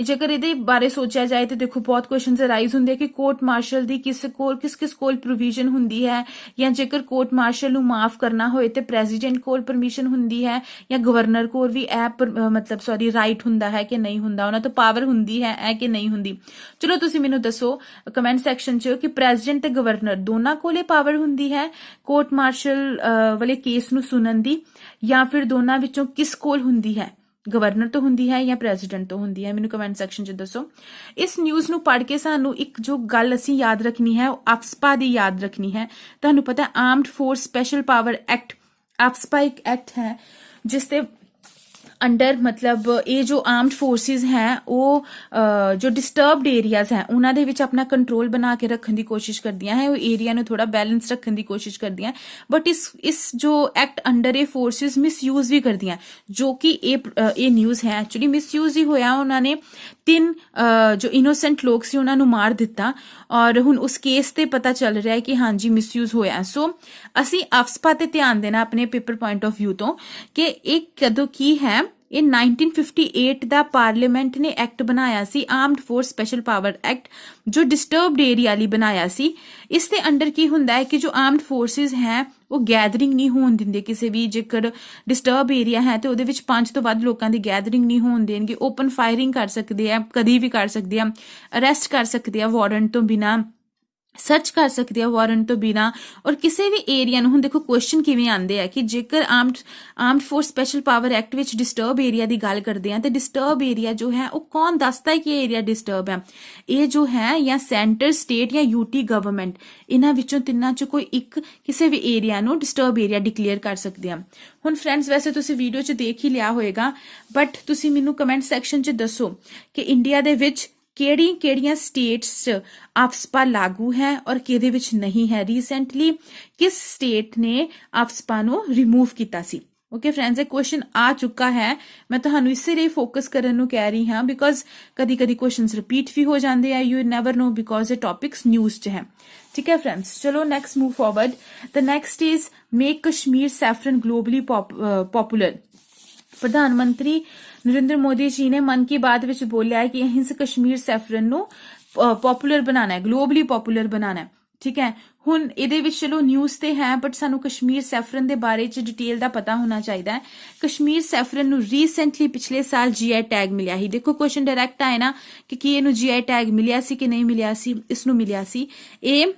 ਜੇਕਰ ਇਹਦੇ ਬਾਰੇ ਸੋਚਿਆ ਜਾਏ ਤੇ ਦੇਖੋ ਬਹੁਤ ਕੁਐਸਚਨਸ ਅਰਾਈਜ਼ ਹੁੰਦੇ ਕਿ ਕੋਰਟ ਮਾਰਸ਼ਲ ਦੀ ਕਿਸ ਕੋਲ ਪ੍ਰੋਵੀਜ਼ਨ ਹੁੰਦੀ ਹੈ, ਜਾਂ ਜੇਕਰ ਕੋਰਟ ਮਾਰਸ਼ਲ ਨੂੰ ਮਾਫ ਕਰਨਾ ਹੋਏ ਤੇ ਪ੍ਰੈਜ਼ੀਡੈਂਟ ਕੋਲ ਪਰਮਿਸ਼ਨ ਹੁੰਦੀ ਹੈ, ਜਾਂ ਗਵਰਨਰ ਕੋਲ ਵੀ ਇਹ ਰਾਈਟ ਹੁੰਦਾ ਹੈ ਕਿ ਨਹੀਂ ਹੁੰਦਾ, ਉਹਨਾਂ ਤੋਂ ਪਾਵਰ ਹੁੰਦੀ ਹੈ ਇਹ ਕਿ ਨਹੀਂ ਹੁੰਦੀ। ਚਲੋ ਤੁਸੀਂ ਮੈਨੂੰ ਦੱਸੋ ਕਮੈਂਟ ਸੈਕਸ਼ਨ 'ਚ ਕਿ ਪ੍ਰੈਜ਼ੀਡੈਂਟ ਤੇ ਗਵਰਨਰ ਦੋਨਾਂ ਕੋਲੇ ਪਾਵਰ ਹੁੰਦੀ ਹੈ ਕੋਰਟ ਮਾਰਸ਼ਲ ਵਾਲੇ ਕੇਸ ਨੂੰ ਸੁਣਨ ਦੀ, ਜਾਂ ਫਿਰ ਦੋਨਾਂ ਵਿੱਚੋਂ ਕਿਸ ਕੋਲ ਹੁੰਦੀ ਹੈ, ਗਵਰਨਰ ਤੋਂ ਹੁੰਦੀ ਹੈ ਜਾਂ ਪ੍ਰੈਜ਼ੀਡੈਂਟ ਤੋਂ ਹੁੰਦੀ ਹੈ, ਮੈਨੂੰ ਕਮੈਂਟ ਸੈਕਸ਼ਨ 'ਚ ਦੱਸੋ। ਇਸ ਨਿਊਜ਼ ਨੂੰ ਪੜ੍ਹ ਕੇ ਸਾਨੂੰ ਇੱਕ ਜੋ ਗੱਲ ਅਸੀਂ ਯਾਦ ਰੱਖਣੀ ਹੈ ਉਹ ਅਫਸਪਾ ਦੀ ਯਾਦ ਰੱਖਣੀ ਹੈ। ਤੁਹਾਨੂੰ ਪਤਾ armed force special power act, AFSPA ਇੱਕ ਐਕਟ ਹੈ ਜਿਸ ਤੇ अंडर मतलब ये जो आर्म्ड फोर्सिस हैं वो जो डिस्टर्ब्ड एरियाज हैं उन्होंने विच अपना कंट्रोल बना के रखने की कोशिश करदियां हैं, वो एरिया ਨੂੰ थोड़ा बैलेंस रखने की कोशिश करदियां, बट इस जो एक्ट अंडर ये फोर्सिस मिसयूज भी करदियां, जो कि ये न्यूज़ है एक्चुअली मिसयूज ही होया। उन्होंने 3 जो इनोसेंट लोग सी उन्होंने मार दिता और हुण उस केस ते पता चल रहा है कि हाँ जी मिसयूज होया। सो असी अफसपा ते ध्यान देना अपने पेपर पॉइंट ऑफ व्यू तो कि एक कदों की है ਇਹ 1958 ਦਾ ਪਾਰਲੀਮੈਂਟ ਨੇ ਐਕਟ ਬਣਾਇਆ ਸੀ armed force special power act, ਜੋ ਡਿਸਟਰਬਡ ਏਰੀਆ ਲਈ ਬਣਾਇਆ ਸੀ। ਇਸ ਦੇ ਅੰਡਰ ਕੀ ਹੁੰਦਾ ਹੈ ਕਿ ਜੋ ਆਰਮਡ ਫੋਰਸਿਸ ਹੈ ਉਹ ਗੈਦਰਿੰਗ ਨਹੀਂ ਹੋਣ ਦਿੰਦੇ ਕਿਸੇ ਵੀ, ਜੇਕਰ ਡਿਸਟਰਬ ਏਰੀਆ ਹੈ ਤੇ ਉਹਦੇ ਵਿੱਚ 5 ਤੋਂ ਵੱਧ ਲੋਕਾਂ ਦੀ ਗੈਦਰਿੰਗ ਨਹੀਂ ਹੋਣ ਦੇਣਗੇ, ਓਪਨ ਫਾਇਰਿੰਗ ਕਰ ਸਕਦੇ ਆ, ਕਦੀ ਵੀ ਕਰ ਸਕਦੇ ਆ, ਅਰੈਸਟ ਕਰ ਸਕਦੇ ਆ ਵਾਰੰਟ ਤੋਂ ਬਿਨਾਂ, सर्च कर सकते हैं वारंट तो बिना, और किसी भी एरिया ਨੂੰ ਹੁਣ ਦੇਖੋ ਕੁਐਸਚਨ ਕਿਵੇਂ ਆਉਂਦੇ ਆ ਕਿ ਜੇਕਰ armed force special power act ਵਿੱਚ ਡਿਸਟਰਬ ਏਰੀਆ ਦੀ ਗੱਲ ਕਰਦੇ ਆ ਤੇ ਡਿਸਟਰਬ ਏਰੀਆ ਜੋ ਹੈ ਉਹ ਕੌਣ ਦੱਸਦਾ ਹੈ ਕਿ ਇਹ ਏਰੀਆ ਡਿਸਟਰਬ ਹੈ, ਇਹ ਜੋ ਹੈ ਜਾਂ ਸੈਂਟਰ ਸਟੇਟ ਜਾਂ ਯੂਟੀ ਗਵਰਨਮੈਂਟ, ਇਹਨਾਂ ਵਿੱਚੋਂ ਤਿੰਨਾਂ ਚੋਂ ਕੋਈ ਇੱਕ ਕਿਸੇ ਵੀ ਏਰੀਆ ਨੂੰ ਡਿਸਟਰਬ ਏਰੀਆ ਡਿਕਲੇਅਰ ਕਰ ਸਕਦੇ ਆ। ਹੁਣ ਫਰੈਂਡਸ ਵੈਸੇ ਤੁਸੀਂ ਵੀਡੀਓ 'ਚ ਦੇਖ ਹੀ ਲਿਆ ਹੋਏਗਾ, ਬਟ ਤੁਸੀਂ ਮੈਨੂੰ ਕਮੈਂਟ ਸੈਕਸ਼ਨ 'ਚ ਦੱਸੋ ਕਿ ਇੰਡੀਆ ਦੇ ਵਿੱਚ ਕਿਹੜੀਆਂ ਸਟੇਟਸ 'ਚ ਅਫਸਪਾ ਲਾਗੂ ਹੈ ਔਰ ਕਿਹਦੇ ਵਿੱਚ ਨਹੀਂ ਹੈ। ਰੀਸੈਂਟਲੀ ਕਿਸ ਸਟੇਟ ਨੇ ਅਫਸਪਾ ਨੂੰ ਰਿਮੂਵ ਕੀਤਾ ਸੀ। ओके फ्रेंड्स, एक क्वेश्चन आ चुका है, मैं ਤੁਹਾਨੂੰ ਇਸੇ ਲਈ ਫੋਕਸ ਕਰਨ ਨੂੰ ਕਹਿ ਰਹੀ ਹਾਂ ਬਿਕੋਜ਼ ਕਦੀ ਕੁਐਸਚਨਸ ਰਿਪੀਟ ਵੀ ਹੋ ਜਾਂਦੇ ਆ, ਯੂ ਨੈਵਰ ਨੋ ਬਿਕੋਜ਼ ਇਹ ਟੌਪਿਕਸ ਨਿਊਜ਼ 'ਚ ਹੈ। ठीक है फ्रेंड्स, चलो next move forward. The next is make Kashmir saffron globally popular. प्रधानमंत्री नरेंद्र मोदी जी ने मन की बात विच बोलिया है कि अहीं कश्मीर सैफरन ਨੂੰ पॉपुलर बनाना है, ग्लोबली पॉपुलर बनाना है। ठीक है, ਹੁਣ ਇਹਦੇ ਵਿੱਚ ਚਲੋ ਨਿਊਜ਼ ਤੇ ਹੈ ਬਟ ਸਾਨੂੰ ਕਸ਼ਮੀਰ ਸੈਫਰਨ ਦੇ ਬਾਰੇ ਚ ਡਿਟੇਲ ਦਾ ਪਤਾ ਹੋਣਾ ਚਾਹੀਦਾ ਹੈ। ਕਸ਼ਮੀਰ ਸੈਫਰਨ ਨੂੰ ਰੀਸੈਂਟਲੀ ਪਿਛਲੇ ਸਾਲ ਜੀਆਈ ਟੈਗ ਮਿਲਿਆ ਸੀ। ਦੇਖੋ ਕੁਐਸਚਨ ਡਾਇਰੈਕਟ ਆਏ ਨਾ ਕਿ ਕੀ ਇਹਨੂੰ ਜੀਆਈ ਟੈਗ ਮਿਲਿਆ ਸੀ ਕਿ ਨਹੀਂ ਮਿਲਿਆ ਸੀ। ਇਸ ਨੂੰ ਮਿਲਿਆ ਸੀ। ਇਹ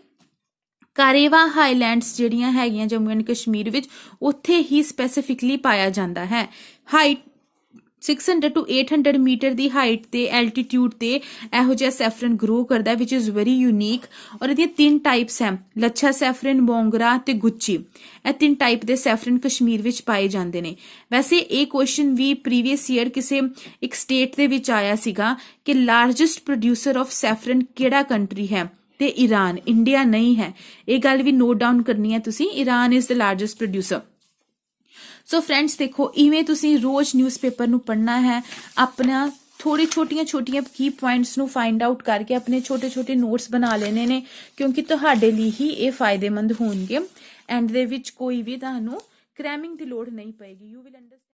ਕਾਰੇਵਾ ਹਾਈਲੈਂਡਸ ਜਿਹੜੀਆਂ ਹੈਗੀਆਂ ਜੰਮੂ ਐਂਡ ਕਸ਼ਮੀਰ ਵਿੱਚ ਉੱਥੇ ਹੀ ਸਪੈਸੀਫਿਕਲੀ ਪਾਇਆ ਜਾਂਦਾ ਹੈ। Height 600 to 800 metre the height ਤੇ ਐਲਟੀਟਿਊਡ ਤੇ ਇਹੋ ਜਿਹਾ ਸੈਫਰਨ ਗਰੋ ਕਰਦਾ ਵਿਚ ਇਜ਼ ਵੈਰੀ ਯੂਨੀਕ। ਔਰ ਇਹਦੀਆਂ 3 ਟਾਈਪਸ ਹੈ, ਲੱਛਾ ਸੈਫਰਨ, ਮੋਂਗਰਾ ਤੇ ਗੁੱਚੀ। ਇਹ 3 ਟਾਈਪ ਦੇ ਸੈਫਰਨ ਕਸ਼ਮੀਰ ਵਿੱਚ ਪਾਏ ਜਾਂਦੇ ਨੇ। ਵੈਸੇ ਇਹ ਕੁਐਸਚਨ ਵੀ ਪ੍ਰੀਵੀਅਸ ਈਅਰ ਕਿਸੇ ਇੱਕ ਸਟੇਟ ਦੇ ਵਿੱਚ ਆਇਆ ਸੀਗਾ ਕਿ ਲਾਰਜੈਸਟ ਪ੍ਰੋਡਿਊਸਰ ਆਫ ਸੈਫਰਨ ਕਿਹੜਾ ਕੰਟਰੀ ਹੈ, ਤੇ ਈਰਾਨ, ਇੰਡੀਆ ਨਹੀਂ ਹੈ। ਇਹ ਗੱਲ ਵੀ ਨੋਟ ਡਾਊਨ ਕਰਨੀ ਹੈ ਤੁਸੀਂ, Iran is the largest producer. So friends ਦੇਖੋ, ਇਵੇਂ ਤੁਸੀਂ ਰੋਜ਼ ਨਿਊਜ਼ਪੇਪਰ ਨੂੰ ਪੜ੍ਹਨਾ ਹੈ, ਆਪਣਾ ਥੋੜੀ ਛੋਟੀਆਂ ਕੀ ਪੁਆਇੰਟਸ ਨੂੰ ਫਾਈਂਡ ਆਊਟ ਕਰਕੇ ਆਪਣੇ ਛੋਟੇ ਨੋਟਸ ਬਣਾ ਲੈਣੇ ਨੇ, ਕਿਉਂਕਿ ਤੁਹਾਡੇ ਲਈ ਹੀ ਇਹ ਫਾਇਦੇਮੰਦ ਹੋਣਗੇ। ਐਂਡ ਦੇ ਵਿੱਚ ਕੋਈ ਵੀ ਤੁਹਾਨੂੰ ਕ੍ਰੈਮਿੰਗ ਦੀ ਲੋੜ ਨਹੀਂ ਪਏਗੀ। You will understand.